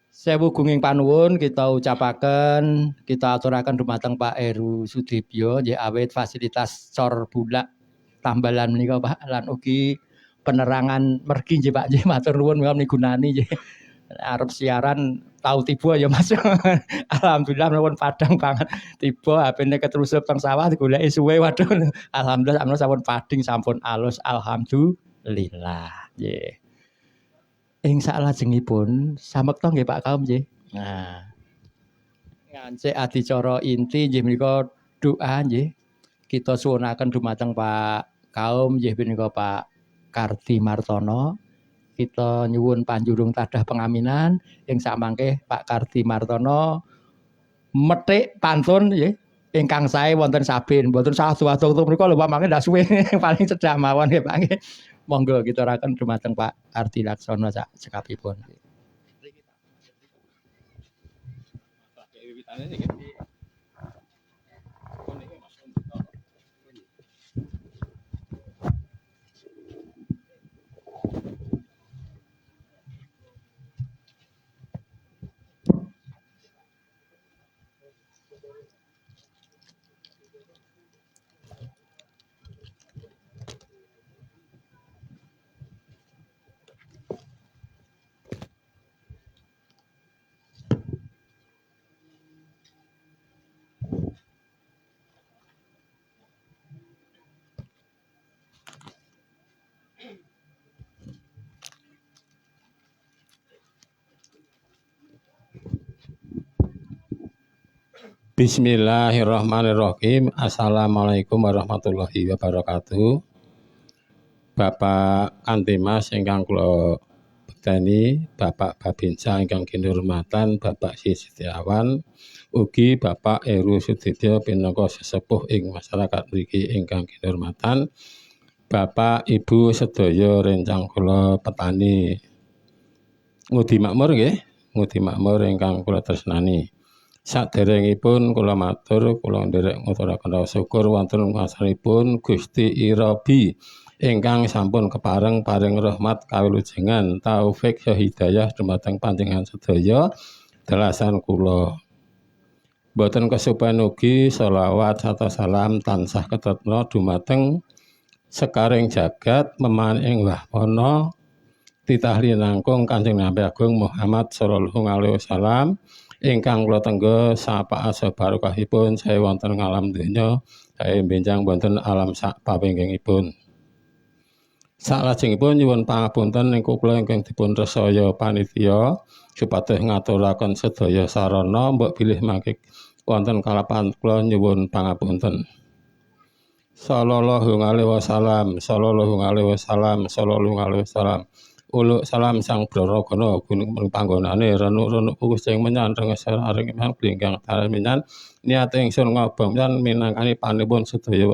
Sewu gunging panuwun kita ucapaken, kita aturaken dumateng Pak Heru Sudibyo nggih awit fasilitas cor bulak tambalan menika Pak lan ugi penerangan mergi nggih Pak nggih matur nuwun menawi gunani nggih. Arep siaran tau tiba ya Mas. Alhamdulillah menipun padhang banget. Tiba HP-ne ketrusup teng sawah digoleki suwe waduh. Alhamdulillah sampun padhing sampun alus alhamdulillah. Nggih. Ing salajengipun samekta nggih Pak Kaum nggih. Nah. Ngancik adicara inti nggih menika doa nggih. Kita suwunaken dumateng Pak Kaum nggih menika Pak Kardi Martono. Kita nyuwun panjurung tadah pengaminan ing samangke Pak Kardi Martono methik pantun nggih ingkang sae wonten sabin. Mboten salah duwadung mriku lho Pak mangke ndak suwe paling cedhak mawon nggih Pak nggih. Monggo kita aturaken dumateng Pak Kardi Laksono sak cekapipun. Bismillahirrahmanirrahim. Assalamualaikum warahmatullahi wabarakatuh. Bapak Kantimas ingkang kula bekteni, Bapak Babinsa ingkang kinurmatan, Bapak Setiawan, ugi Bapak Heru Sudibyo pinangka sesepuh ing masyarakat mriki ingkang kinurmatan, Bapak Ibu sedaya rencang kula petani ngudi makmur nggih, ngudi makmur ingkang kula tresnani. Saderengipun kula matur kula nderek ngaturaken rasa syukur wonten ngasanipun Gusti Irabi ingkang sampun kepareng paring rahmat kawilujengan taufik hidayah dumateng panjenengan sedaya dalasan kula. Boten kesupen ugi selawat sarta salam tansah ketetna dumateng sekaring jagat meman ing wahwana titah linangkung Kanjeng Nabi Agung Muhammad sallallahu alaihi wasallam ingkang kula tenggo sapa asa barokahipun sae wonten ngalam donya sae benjang wonten alam sak pawinggingipun. Salajengipun nyuwun pangapunten ing kula ingkang dipun resaya panitia supados ngaturaken sedaya sarana mbok bilih mangke wonten kalapan kula nyuwun pangapunten. Sallallahu alaihi wasallam, sallallahu alaihi wasallam, sallallahu alaihi wasallam. Uluk salam sang braragana gunung panggonane renuk-renuk kukus sing menyan rengeser aring iman glinggang dalem menyan niat ingsun ngobong minangkani panipun sedaya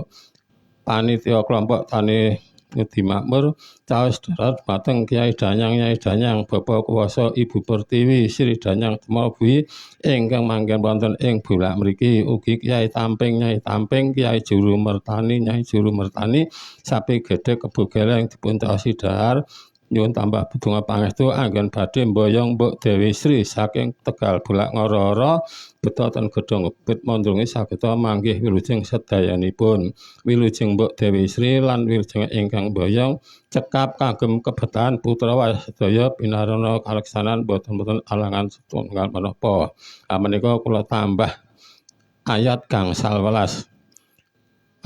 panitia kelompok tani ngudi makmur caos darat mateng Kiai Danyang Bapak Kuwasa Ibu Pertiwi Sri Danyang Temobui ingkang manggen wonten ing bulak mriki ugi Kiai Tamping Kiai Juru Mertani sapi gedhe Kebo Geleng dipun caosi dahar nyuwun tambah bedonga pangestu anggen badhe mboyong Mbok Dewi Sri saking Tegal Bulak Ngororo beto ten gedhong ngebut mondronge sageta manggih wilujeng sedayanipun wilujeng Mbok Dewi Sri lan wilujeng ingkang mboyong cekap kagem kebetan putra sedaya pinarana kaleksanan boten alangan setunggal menapa. Menika kula tambah ayat gangsal welas.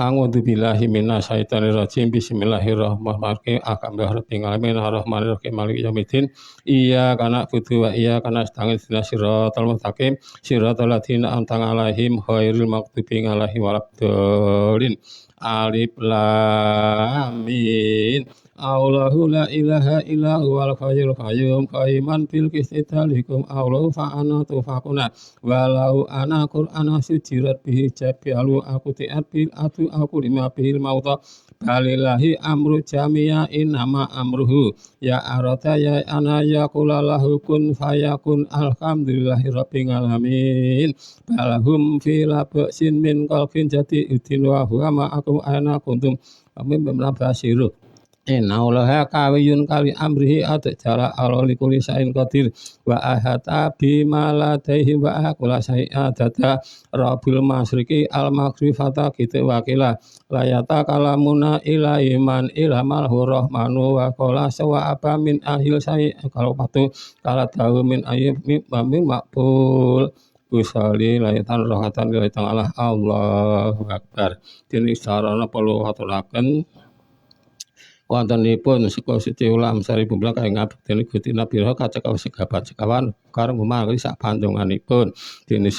A'udzu billahi minasyaitonir rajim. Bismillahirrahmanirrahim. Alhamdulillahirabbil alamin arrahmanirrahim maliki yaumiddin. Iyyaka na'budu wa iyyaka nasta'in ihdinas siratal mustaqim siratal ladzina an'amta 'alaihim ghairil maghdubi 'alaihim waladdallin. Alif lam mim. Allahu la ilaha illa huwal hayyul qayyum qaiman bil qisti talikum Allahu fa'ana tufakuna walau ana qur'ana sujirat bihi jabialu aku tiat bil atu aku lima bil mauta balillahi amru jami'a innama amruhu ya arata ya ana yaqulalahu kun fayakun alhamdulillahi rabbil alamin balahum fi labsin min qalbin jati udin wa huwa ma'akum aina kuntum amin bimlabasiru. Innallaha kawiyun kali amrihi atjara alali kulli sain qadir wa ahata bima ladaihi wa aqula saia data rabbil masriki al maghrifata kita wakila layata kalamuna ila iman ilamal rahmanu wa qala sawa apa min ahil sai kalau patu kala tahu min ayyib min makbul Usali layatan rohatan layatan Allahu Akbar. Dini sarana perlu aturaken wontenipun seka Siti Ulam Sari Bumblang kaya ngabekti Gusti Nabi kacekawan segabat sekawan kareng mumangri sak pandonganipun dene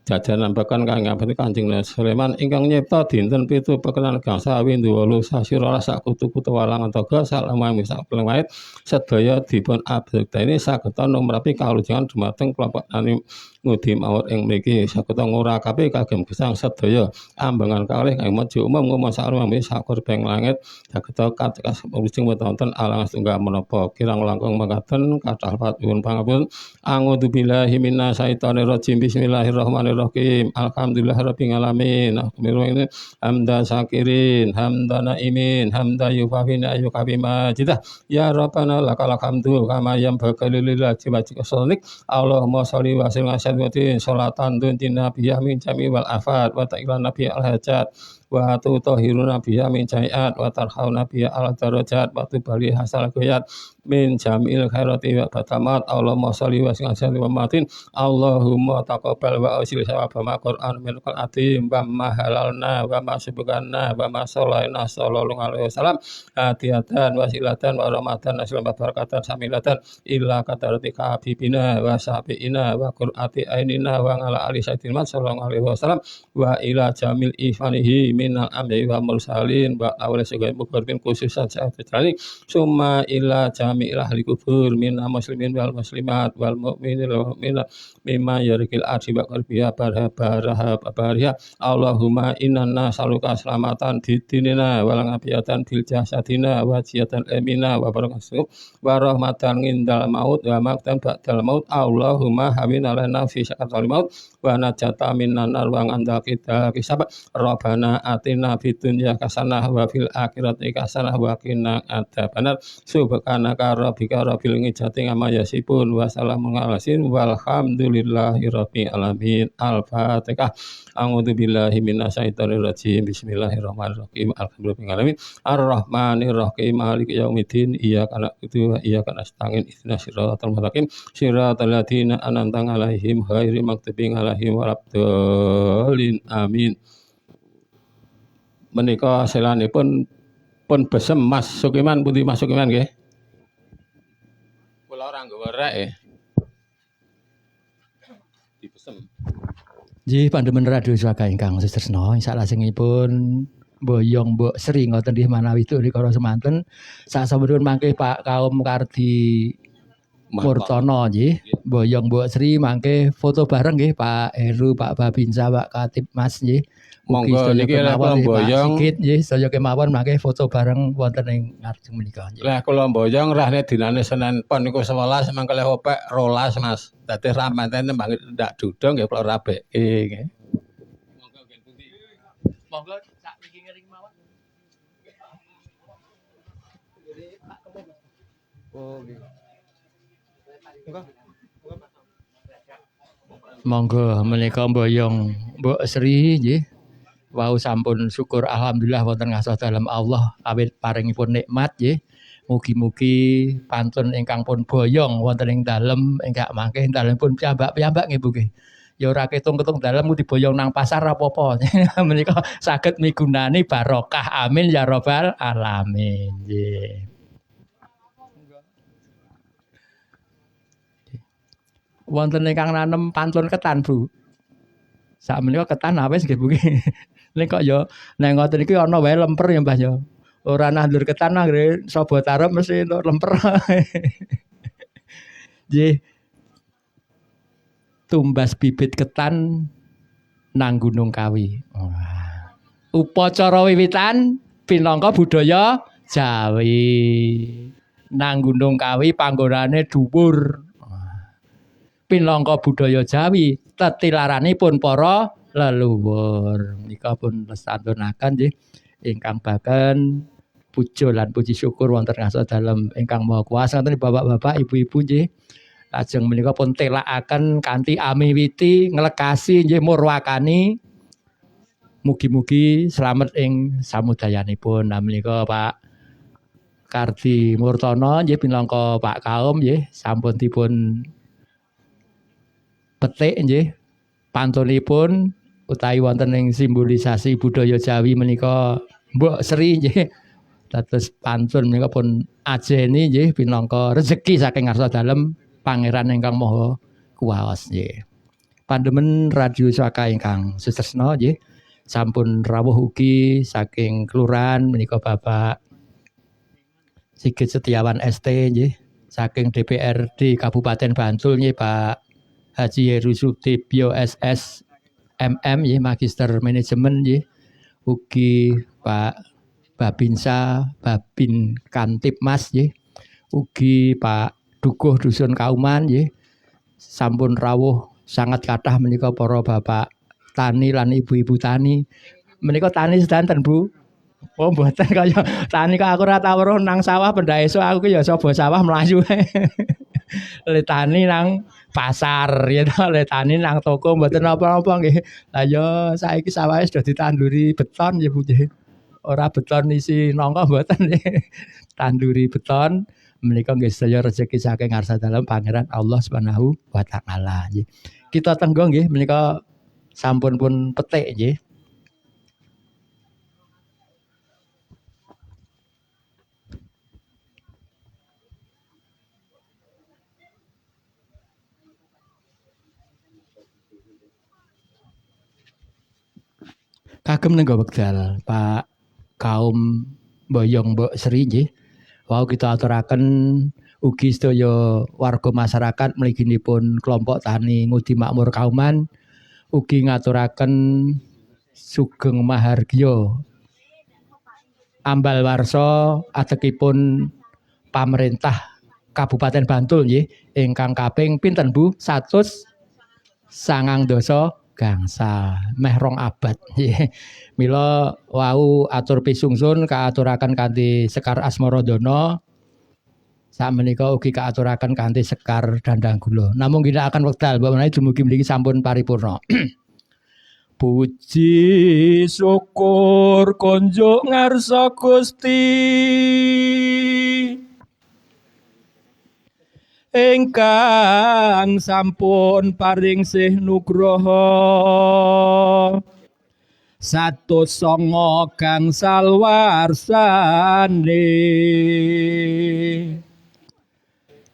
jajanan bahkan kang ngabekti Kanjeng Nabi Sulaiman ingkang nyipta dinten 7 pekenan gangsa windu 8 sasi 12 sak kutu-kutu walangan toga salamane sak pelengait sedaya dipun abekti sageta numrapi kalujengan dumateng kelompok tani ngudi mawon ing mriki sageta ngurakapi kagem gesang sedaya ambangan kalih kang maju umum ngomong sareng sakur beng langit sageta katekas ujung wonten alang setunggal menapa kirang langkung mekaten kathah patuwun pangapun a'udzu billahi minasyaitonir rajim bismillahirrahmanirrahim alhamdulillahirabbil alamin akhirun hamda syakirin hamda naimin hamda yufafina yukabi majidah ya rabbana lakal hamdu kama yam bakalil wajib sonik Allahumma sholli wa sallim salatan dun tina biya min jami wal afat wa ta'ala nabi al hajat wa tutahhiruna biha min jami'at wa tarhauna biha ala darajat wa tubali hasal ghayat min jamil khairati wa batamat Allahumma sholli wa sallim wa matin Allahumma taqabbal wa ausil sawaba ma Qur'an min al-atim wa ma halalna wa ma subhana wa ma sholaina sallallahu alaihi wasallam hati-hatan wasilatan wa rahmatan aslam barakatan samilatan illa kataratika habibina wa syafi'ina wa qur'ati ainina wa ala ali sayyidina sallallahu alaihi wasallam wa ila jamil ihwanihi minal amri wa mursalin wa awal sebagai mukarrabin khususan saat terjadi summa ila jamil ahli kubur minal muslimin wal muslimat wal mu'minin wal mu'minat mimma yarikil arsi wa qalbiya barha Allahumma inna nas'aluka selamatan di dinina wal ngabiyatan bil jasadina wa jiyatan amina wa barakatuh wa rahmatan indal maut wa maktan ba'dal maut Allahumma hawin alana fi sakatal maut wa najata minan nar wa anda kita kisab Rabbana atina fid dunya hasanah wa fil akhirati hasanah wa qina adzabannar subhanaka rabbika rabbil izzati amma yasifun wa salamun alaihi walhamdulillahi rabbil alamin al-fatihah a'udzu billahi minasyaitonir rajim bismillahirrahmanirrahim alhamdulillahil alamin arrahmanir rahim maliki yaumiddin iyyaka na'budu wa iyyaka nasta'in ihdinas siratal mustaqim siratal ladzina an'amta 'alaihim ghairil maghdubi 'alaihim waladdallin amin. Menika selanipun pun besem Mas Sukiman pundi Mas Sukiman nggih. Kula ora nggawa rek dibesem. Nggih pandemen radio Swaga ingkang sesresna salajengipun Boyong Mbok Sri ngoten nggih manawi Rikara semanten sasampunipun mangke Pak Kaum Kardi Murtono nggih Boyong Mbok Sri mangke foto bareng nggih Pak Heru Pak Babinsa Pak Katib Mas nggih Monggo niki lek Boyong sikit nggih saya kemawon mangke foto bareng wonten ing ngajeng menika nggih. Lah kula Boyong rahne dinane Senin Pon niku 11 mangke lek opek 12 Mas. Dadi ramanten nembang ndak dudung nggih kula rabeke nggih. Monggo nggih pundi. Monggo sak niki ngering mawon. Oh nggih. Monggo menika Boyong Mbok Sri nggih. Wau sampun syukur alhamdulillah wonten ngasah dalem Allah awit paringipun nikmat nggih. Mugi-mugi pantun ingkang pun boyong wonten ing dalem ingkang mangke dalemipun piyambak-piyambak nggih Bu nggih. Ya ora ketung-ketung dalem diboyong nang pasar apa-apa. Menika saged migunani barokah amin ya rabbal alamin nggih. Wonten ingkang nanem pantun ketan Bu. Sak menika ketan awis nggih Bu nggih. Nek kok ya nek ngoten iki ana wae lemper ya Mbah ya. Ora nandur ketan nggih sobo tarep mesti entuk lemper. Nggih. Tumbas bibit ketan nang Gunung Kawi. Wah. Upacara wiwitan pinangka budaya Jawi. Nang Gunung Kawi panggonane dhuwur. Pinangka budaya Jawi tetilaranipun para leluhur menika pun lesantunaken nggih ingkang baken puja lan puji syukur wonten ngasih dalem ingkang Maha Kuwasa wonten bapak-bapak ibu-ibu nggih lajeng menika pun telakaken kanthi amiwiti nglekasi nggih murwakani mugi-mugi slamet ing samudayanipun menika Pak Kardi Murtono nggih pinangka Pak Kaum nggih sampun dipun petik nggih pantunipun utawi wonten ing simbolisasi budaya Jawi menika Mbok Sri nggih dados pantun menika pun ajeni nggih pinangka rezeki saking ngarsa dalem Pangeran ingkang Maha Kuwaos nggih. Pandemen radio Swaga ingkang sutresna nggih sampun rawuh ugi saking kelurahan menika Bapak Sigit Setiawan ST nggih saking DPRD Kabupaten Bantul nggih Pak Haji Heru Sudibyo SS MM ya Magister Manajemen ya ugi Pak Babinsa Babin Kantip Mas ya ugi Pak Dukuh Dusun Kauman ya sampun rawuh sangat kathah menika para bapak tani lan ibu-ibu tani menika tani sedanten Bu. Oh mboten kaya tani kok aku ora tau weruh nang sawah pendaeso aku ya sapa sawah mlayu. Le tani nang pasar ya to letane nang toko mboten apa-apa nggih. Lah ya saiki sawahe sudah ditanduri beton ya Bu nggih. Ora beton isi nangka mboten nggih. Tanduri beton menika nggih sedaya rezeki saking ngarsa dalem Pangeran Allah Subhanahu wa taala nggih. Kita tenggo nggih menika sampun pun petik nggih. Kagem nenggo wekdal Pak kaum Boyong Mbok Sri nggih. Wau kita aturaken ugi sedaya warga masyarakat mliginipun kelompok tani Ngudi Makmur Kauman ugi ngaturaken sugeng mahargya ambal warsa atekipun pamerintah Kabupaten Bantul nggih ingkang kaping pinten Bu? 190 gangsal meh 2 abad nggih. Mila wau atur pisungsun kaaturaken kanthi Sekar Asmaradana. Sakmenika ugi kaaturaken kanthi Sekar Dandang Gula. Namung ginakaken wekdal mbok menawi dumugi mriki sampun paripurna. Puji syukur konjuk ngarsa Gusti ingkang sampun paring sih nugraha 109 gangsal warsane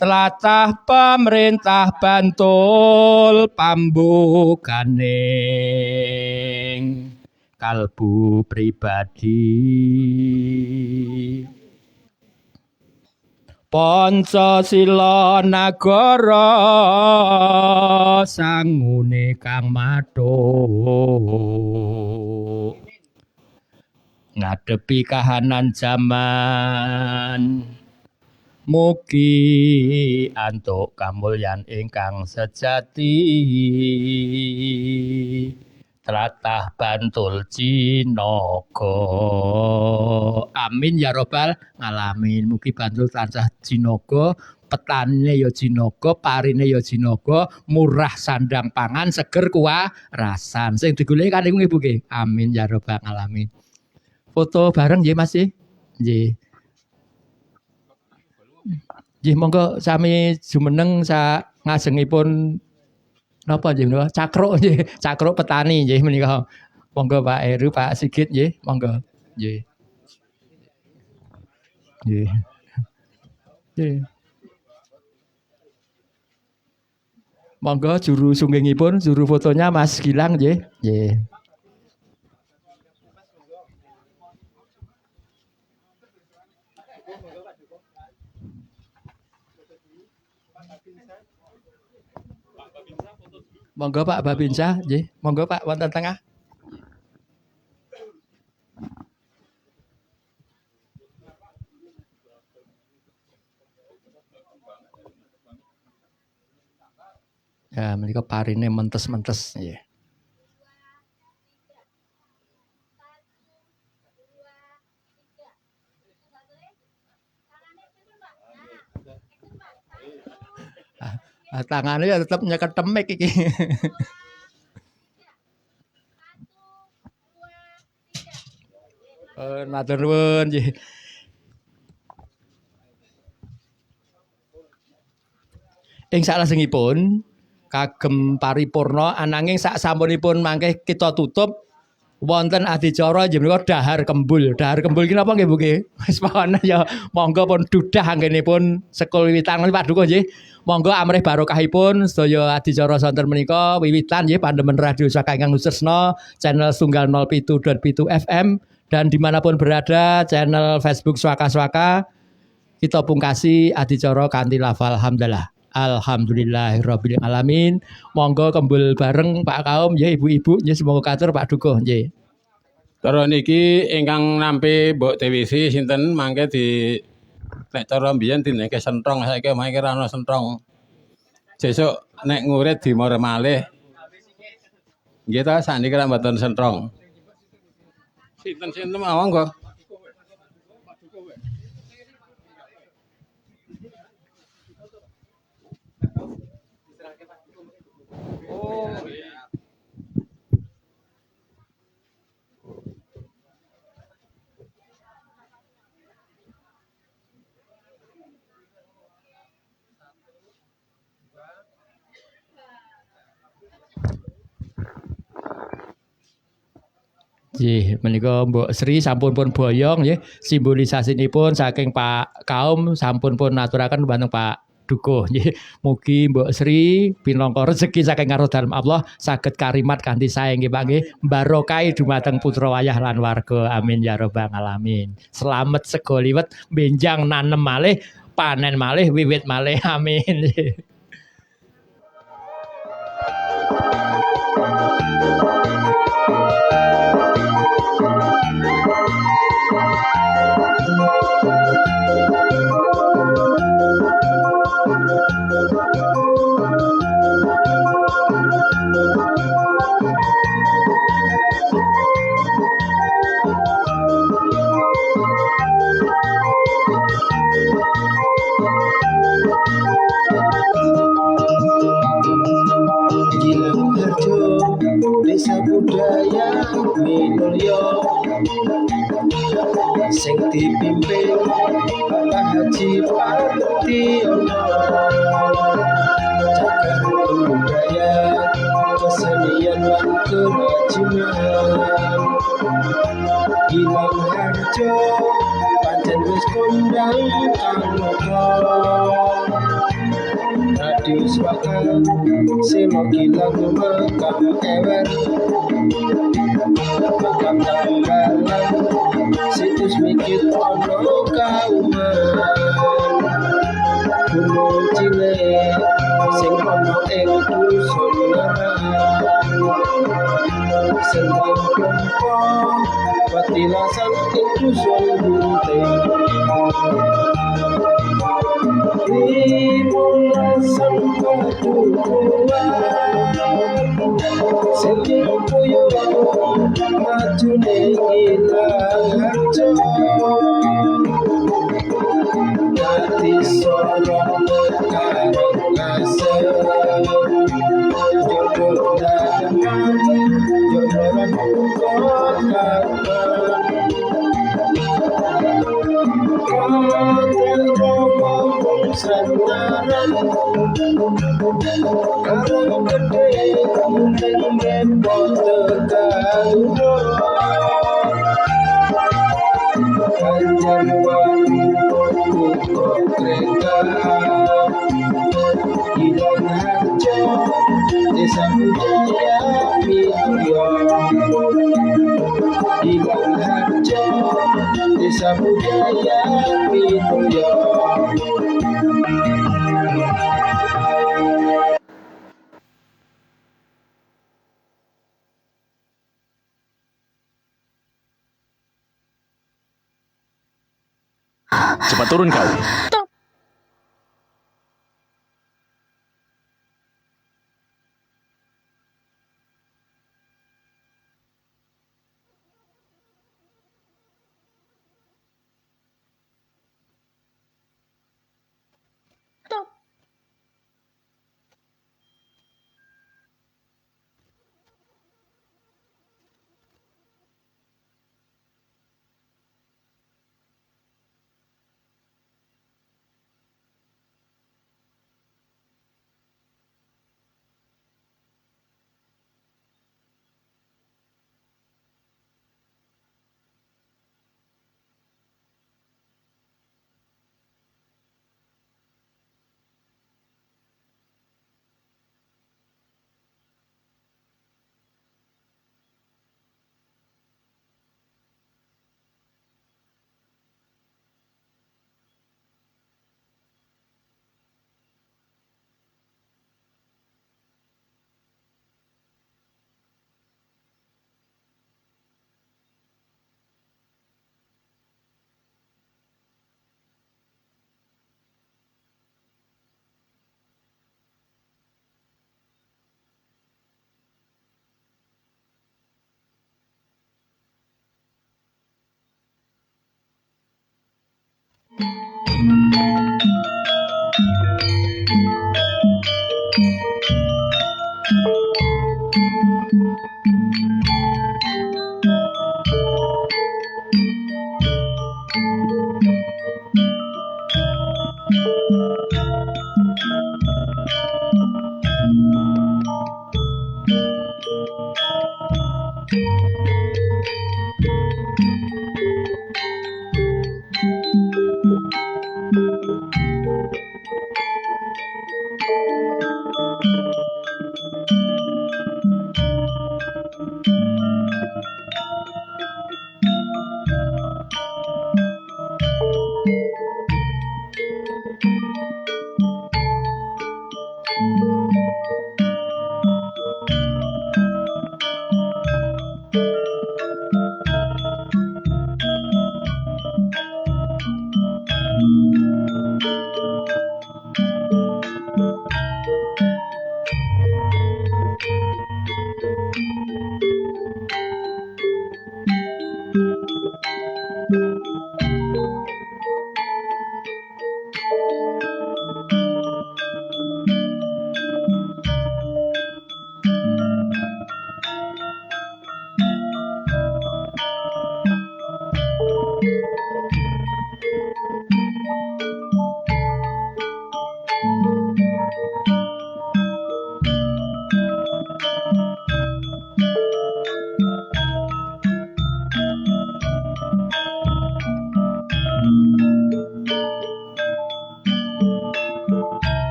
tlatah pemerintah Bantul pambukaning kalbu pribadi Pancasila nagara sangune kang mathuk ngadepi kahanan zaman mugi antuk kamulyan ingkang sejati tlatah Bantul Cinaka amin ya robbal alamin mugi Bantul tansah Cinaka petane ya Cinaka parine ya Cinaka murah sandang pangan seger kuwarasan sing digoleki kan niku nggih Bu nggih amin ya robbal alamin foto bareng nggih Mas nggih nggih monggo sami jumeneng sak ngajengipun napa nggih menika cakruk nggih cakruk petani nggih menika monggo Pak Heru Pak Sigit nggih monggo nggih nggih nggih monggo juru sunggingipun juru fotonya Mas Gilang nggih nggih monggo Pak Babinsa nggih monggo Pak wonten tengah ya menika parine mentes-mentes nggih tangane ya tetep nyeket temik iki matur nuwun nggih ing salajengipun kagem paripurna ananging sak sampunipun mangke kita tutup wonten adicara nggih menika dahar kembul ki napa nggih Bu nggih wis pokone ya monggo pun dudah anggenipun sekul wiwitan Pak Dukuh nggih monggo amrih barokahipun sedaya adicara sonten menika wiwitan nggih pandemen radio Saka ingkang nusresna channel Tunggal 07.7 FM dan dimanapun berada channel Facebook Swaka kita pungkasi adicara kanthi lafal hamdalah alhamdulillahirabbil alamin monggo kembul bareng Pak Kaum nggih ibu-ibu nggih semoga katur Pak Dukuh nggih Terus niki ingkang nampi Mbok Dewisi sinten mangke di nek cara mbiyen dineke sentrong saiki mangke ora ana sentrong. Sesuk nek ngurit dimore malih. Nggih ta sakniki ra mboten sentrong. Sinten-sinten mawon kok. nggih. Menika Mbok Sri sampun pun boyong nggih. Simbolisasipun saking Pak Kaum sampun pun aturaken wonten Pak Dukuh nggih. Mugi Mbok Sri pinangka rezeki saking karo dalem Allah saged karimat kanthi sae nggih Pak nggih. Barokah dumateng putra wayah lan warga. Amin ya rabbal alamin. Slamet sego liwet benjang nanem malih, panen malih, wiwit malih. Amin. Gilang Harjo, Desa Budaya Minulyo, sing dipimpin Bapak Haji Partiono. Cagar budaya, kesenian lan kerajinan. Gilang Harjo, pancen wis kondang angka. Radius wakal, silo gilang makam ewer. Makam tambalan, situs mikir ono kauman. Gunung cilik, sing ono ing dusun Larang. Sendang Klompo, patilasan ing dusun Bunting. Dimulasan padukuan, sing puyo majune Gilang Harjo. Dadi solo Karangasem, jodoh dalaman, jodohan kotakan. Hotel Romo Sandaran, Karang Gede, Gunting Repot Teganggo. Banjarwangi, Kutha Kreta, Gilang Harjo, Desa Budaya Minulyo. Gilang Harjo, Desa Budaya Minulyo. Cepat turun kau.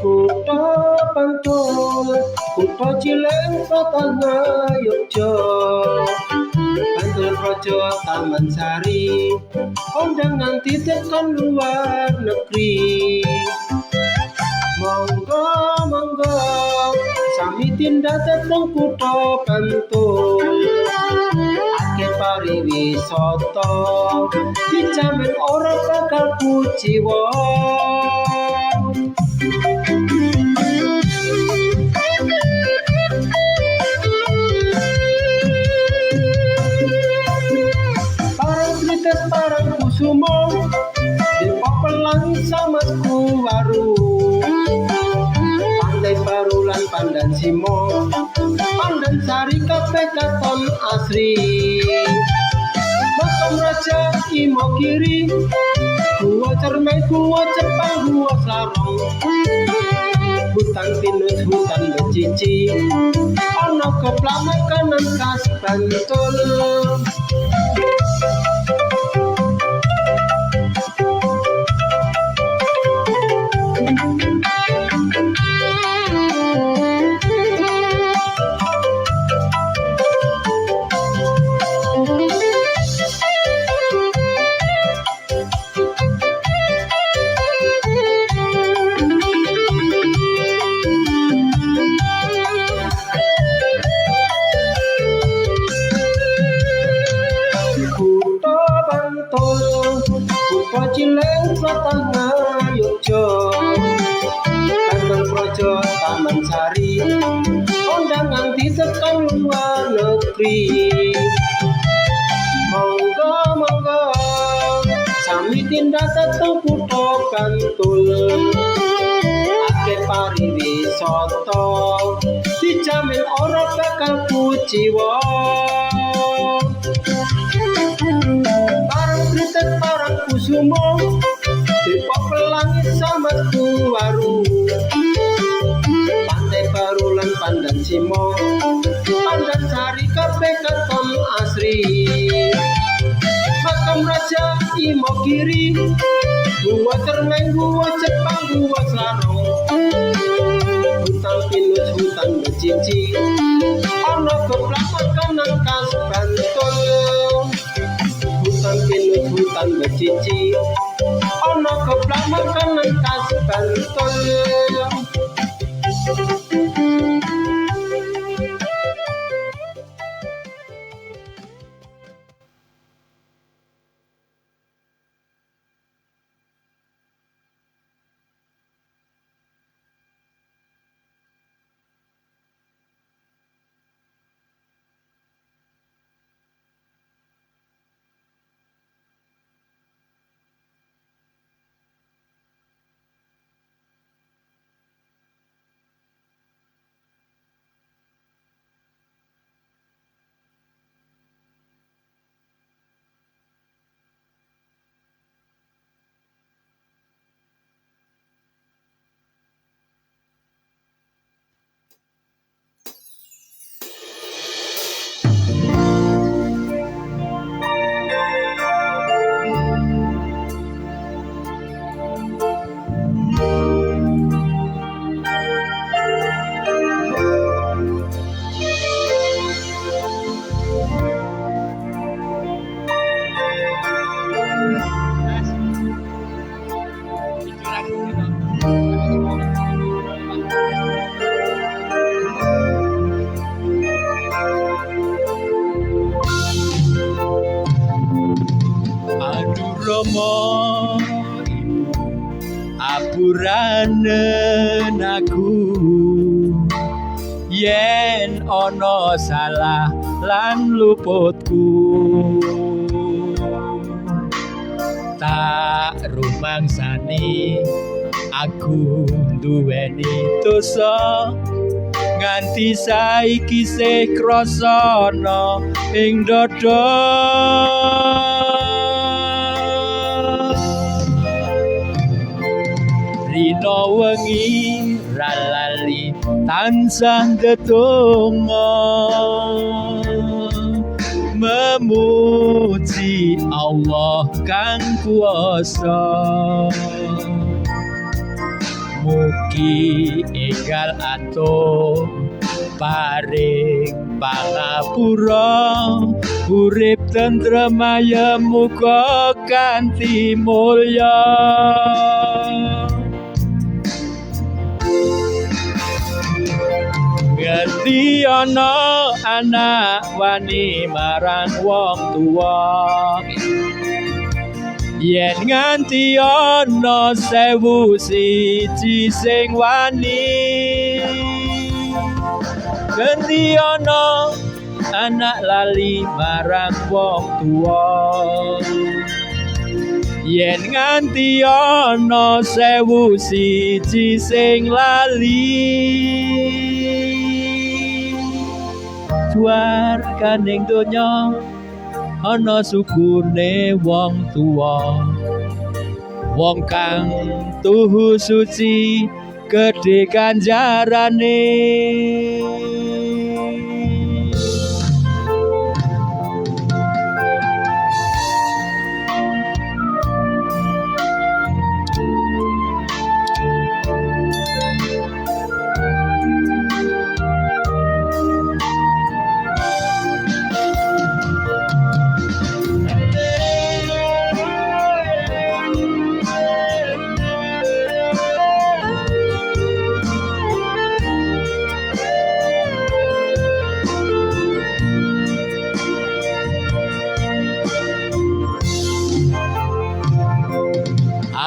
Kutha Bantul, kutha Cileng Pratama Yogja, Bantul Projo Taman Sari, kondangan titipkan luar negeri. Monggo monggo, sami tindak dateng kutha Bantul. Ake pariwisata, dijamin ora bakal kuciwa. Parang Trites parang Kusumo, Depok Pelangi Samasku Waru, Pantai Barulan Pandan Simo, Pandan Sari kabeh katon asri. Makam Raja Imogiri, Gua Cermai, Gua Jepang, Gua Sarong, hutan pinus, hutan becici, ono keplak makanan khas Bantul. Kutha Bantul, kutha Cileng Pratama Yogja, Bantul Projo Taman Sari, kondangan ditekan luar negeri. Monggo monggo, sami tindak dateng kutha Bantul. Ake pariwisata, dijamin ora bakal kuciwa. Parang Trites parang Kusumo, Depok Pelangi Samasku Waru, Pantai Barulan Pandan Simo, Pandan Sari kabeh katon asri. Makam Raja Imogiri, Gua Cermai, Gua Jepang, Gua Sarong, hutan pinus, hutan becici, ono geplak makanan khas Bantul. Hutan pinus, hutan becici, ono geplak makanan khas Bantul. ngapuranen aku yen ana salah lan luputku tak rumangsani aku duweni dosa nganti saiki sih krasana ing dada rino wengi ralali tansah ndedonga memuji Allah kang kuasa mugi enggal ato paring pangapura urip tentrem ayem muga kanthi mulya ngerti ana anak wani marang wong tuwa yen nganti ana 1000 siji sing wani ngerti ana anak lali marang wong tuwa yen nganti ana 1000 siji sing lali warganing donya ana sukune wong tuwa wong kang tuhu suci gedhe ganjarane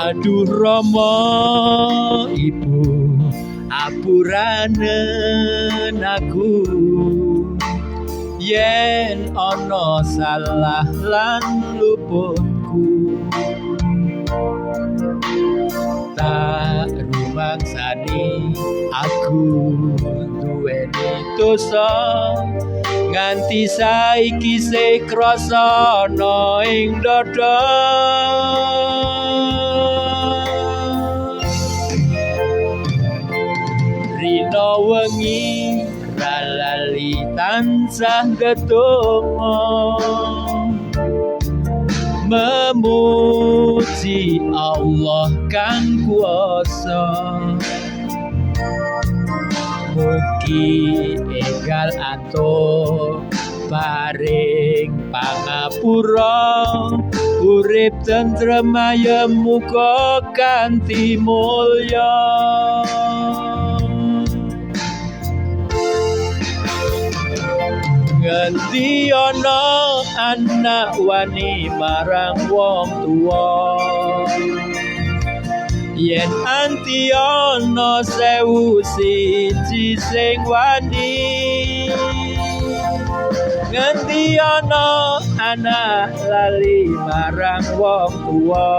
Aduh Rama Ibu apuranen aku yen ana salah lan luputku tak rumangsani aku duweni dosa nganti saiki sih krasana ing dada rino wengi ralali tansah ndedonga memuji Allah kang kuasa mugi enggal ato paring pangapura urip tentrem ayem muga kanthi mulya ngendi ana anak wani marang wong tuwa yen anti ana 1000 siji sing wani ngendi ana anak lali marang wong tuwa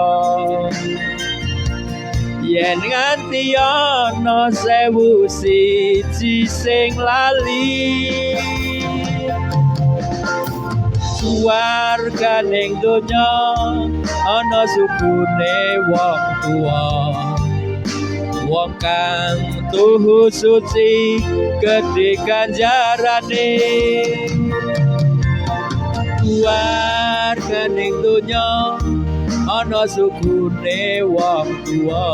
yen nganti ana 1000 siji sing lali warganing donya ana sukune wong tuwa wong kang tuhu suci gedhe ganjarane warganing donya ana sukune wong tuwa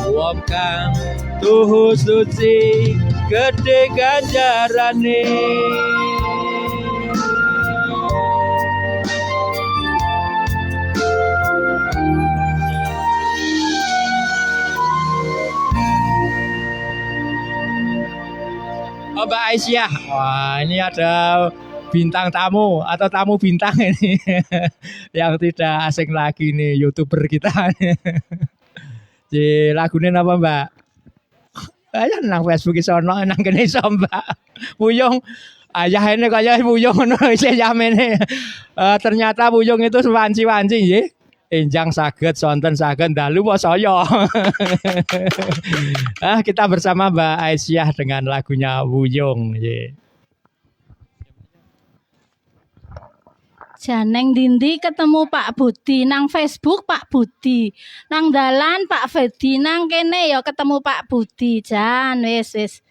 wong kang tuhu suci gedhe ganjarane Mbak Aisyah, wah ini ada bintang tamu atau tamu bintang ini yang tidak asing lagi nih, YouTuber kita. Di lagune napa, Mbak? Ayo nang Facebook iso ono, nang kene iso, Mbak. Wuyung ayah ini kaya wuyung ngono isih yamene. Ternyata wuyung itu wanci-wanci nggih. Enjang saged, sonten saged, dalu apa saya. Kita bersama Mbak Aisyah dengan lagunya Wuyung nggih. Janeng dindi ketemu Pak Budi nang Facebook Pak Budi, nang dalan Pak Fedi, nang kene ya ketemu Pak Budi. Jan wis.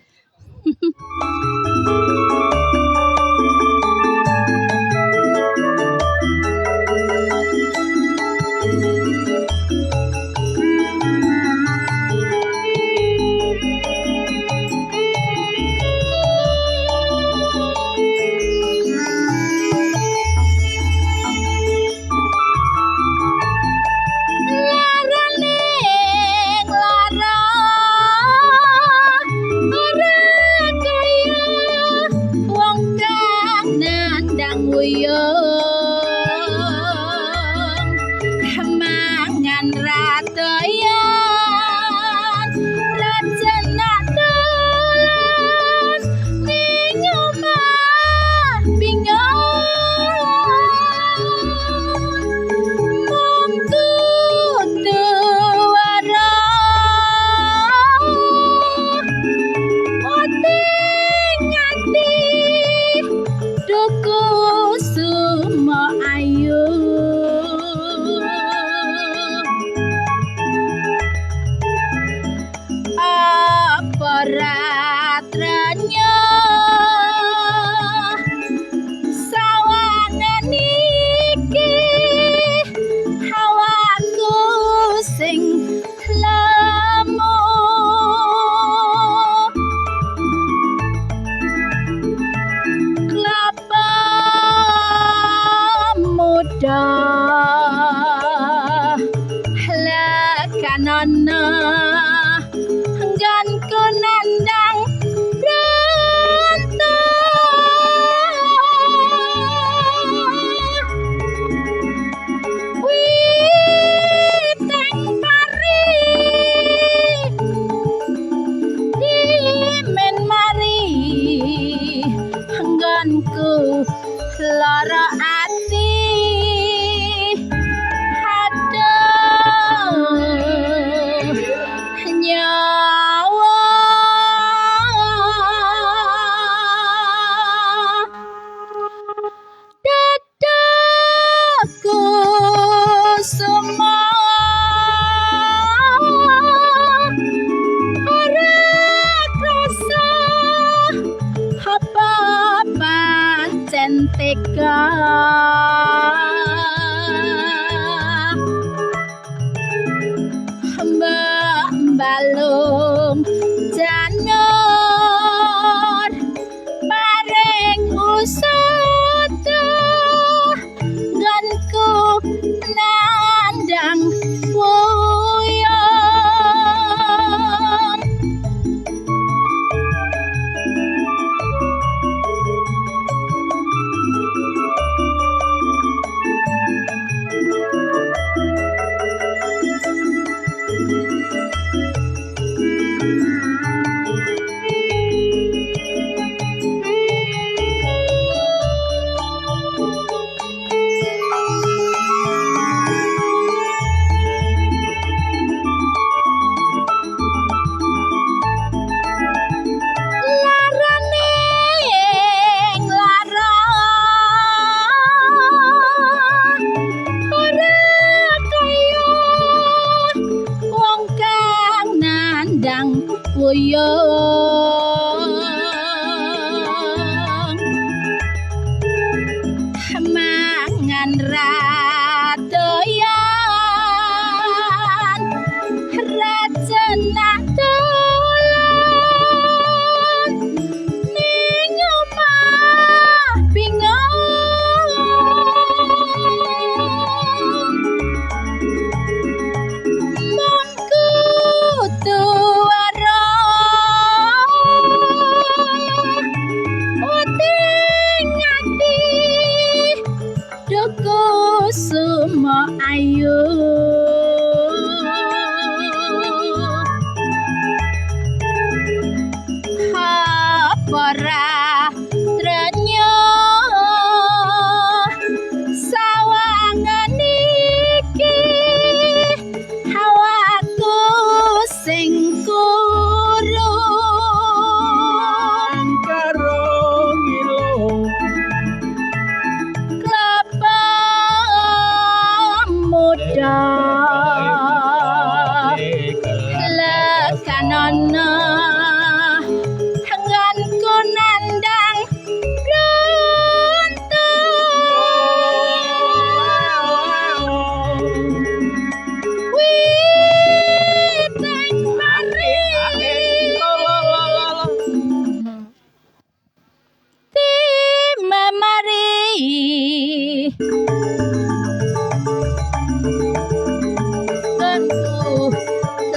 aku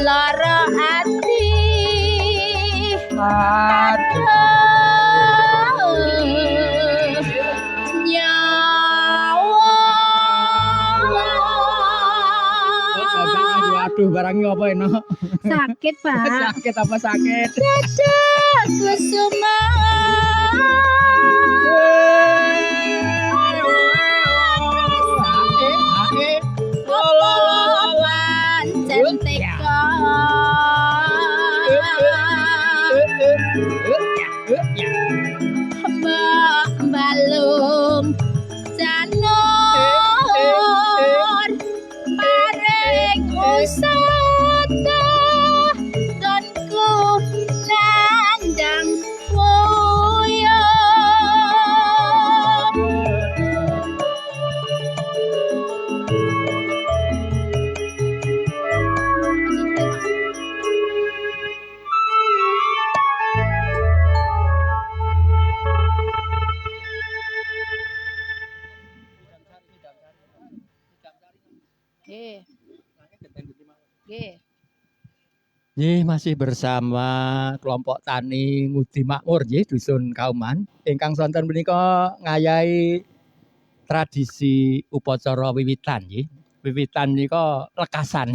lara ati Aduh, barangnya apa ini? sakit Pak. Sakit apa sakit? Dadaku pancen teka mbak balung janur paring usata dan ku nandang moyo. Masih bersama kelompok tani Ngudi Makmur dusun Kauman ingkang sonten menika ngayahi tradisi upacara wiwitan wiwitan nika lekasan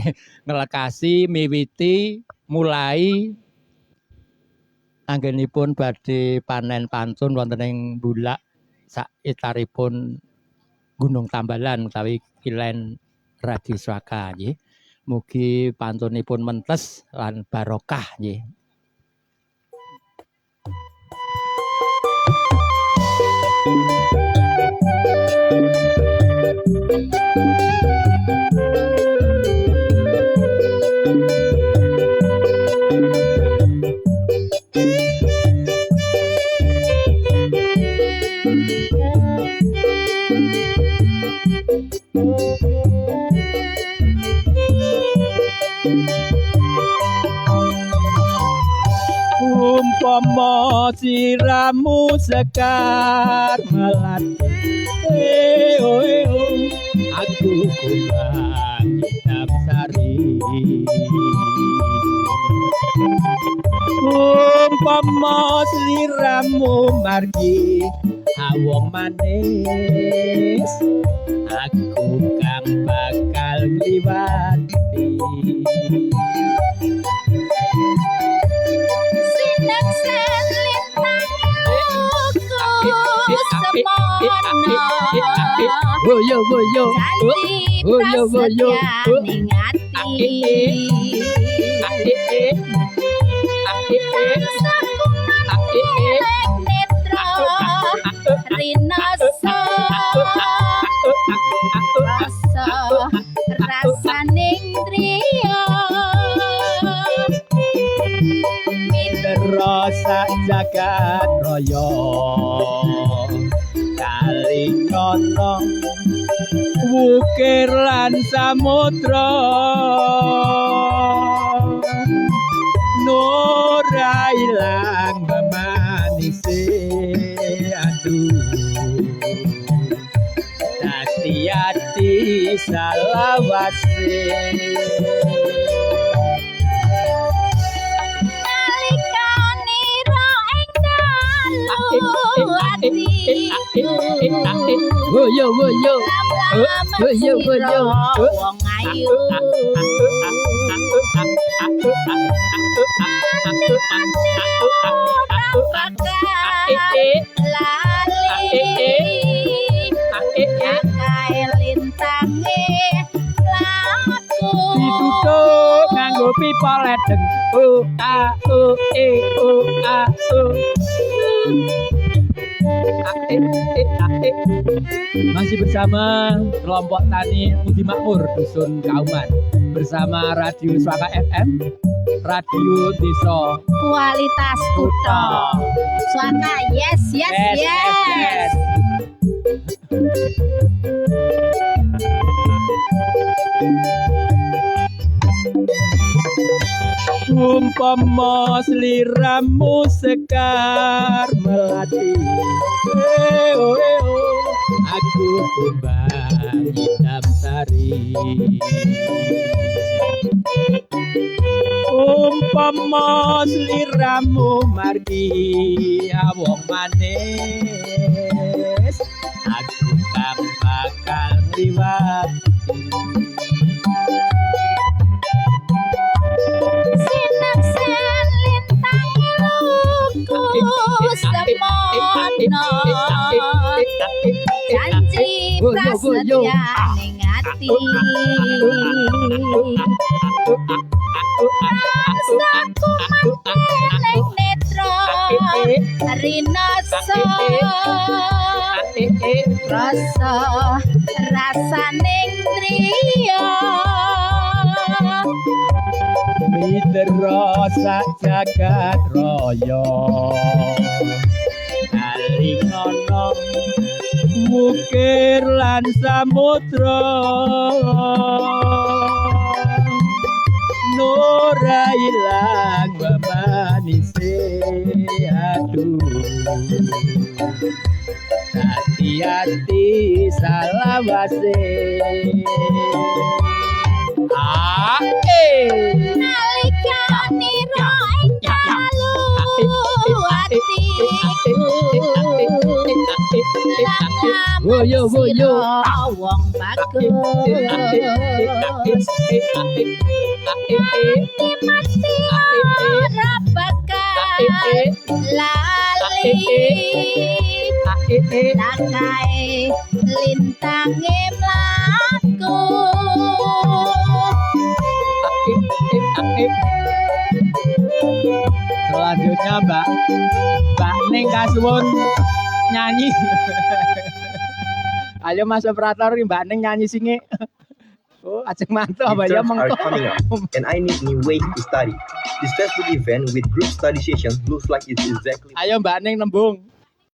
ngelekasi miwiti mulai anggenipun badhe panen pantun wonten ing Bulak sak etaripun Gunung Tambalan utawi Kilen Radio Swaka nggih. Mugi pantunipun mentes lan barokah nggih. Umpama siramu sekar melati aku kumbang hitam sari. Umpama siramu margi awong manis aku kang bakal ngliwati. Sinak selintangku semono Woyo woyo janji prasetyaning ati bangsaku manelek netra rinoso rasaning driya Rasa jagat raya kalingana wukir lan samudra nora ilang memanise aduh dadi ati salawase. Woyo woyo woyo woyo wong ayu lali lintange laku ditutuk nganggo pipa ledeng Masih bersama kelompok tani Ngudi Makmur dusun Kauman bersama Radio Swaka FM, Radio Desa kualitas kutha Swaka. Yes. Umpama sliramu sekar melati aku kumbang hitam sari. Umpama sliramu margi wong manis, aku kang bakal liwat. Sinaksen lintangi luku semono, janji prasetyaning ati. Rangsaku manteneng netra rinasa, rasa rasaning driya. Mitra sak jagat raya kalingono wukir lan samudra, nora ilang mamanise aduh, hati-hati salawase. Nalikane ro ing dalu atiku, Woyo wong bagus, mati ora bakal lali. Takae lintange mlaku, selanjutnya Mbak Ning kasuwun nyanyi. Ayo Mas operator, Mbak Ning nyanyi singe. Oh, ajeng mantu apa ya Midterms are mengko. coming up, and I need new ways to study. This Facebook event with group study session looks like it's exactly Ayo Mbak Ning nembung.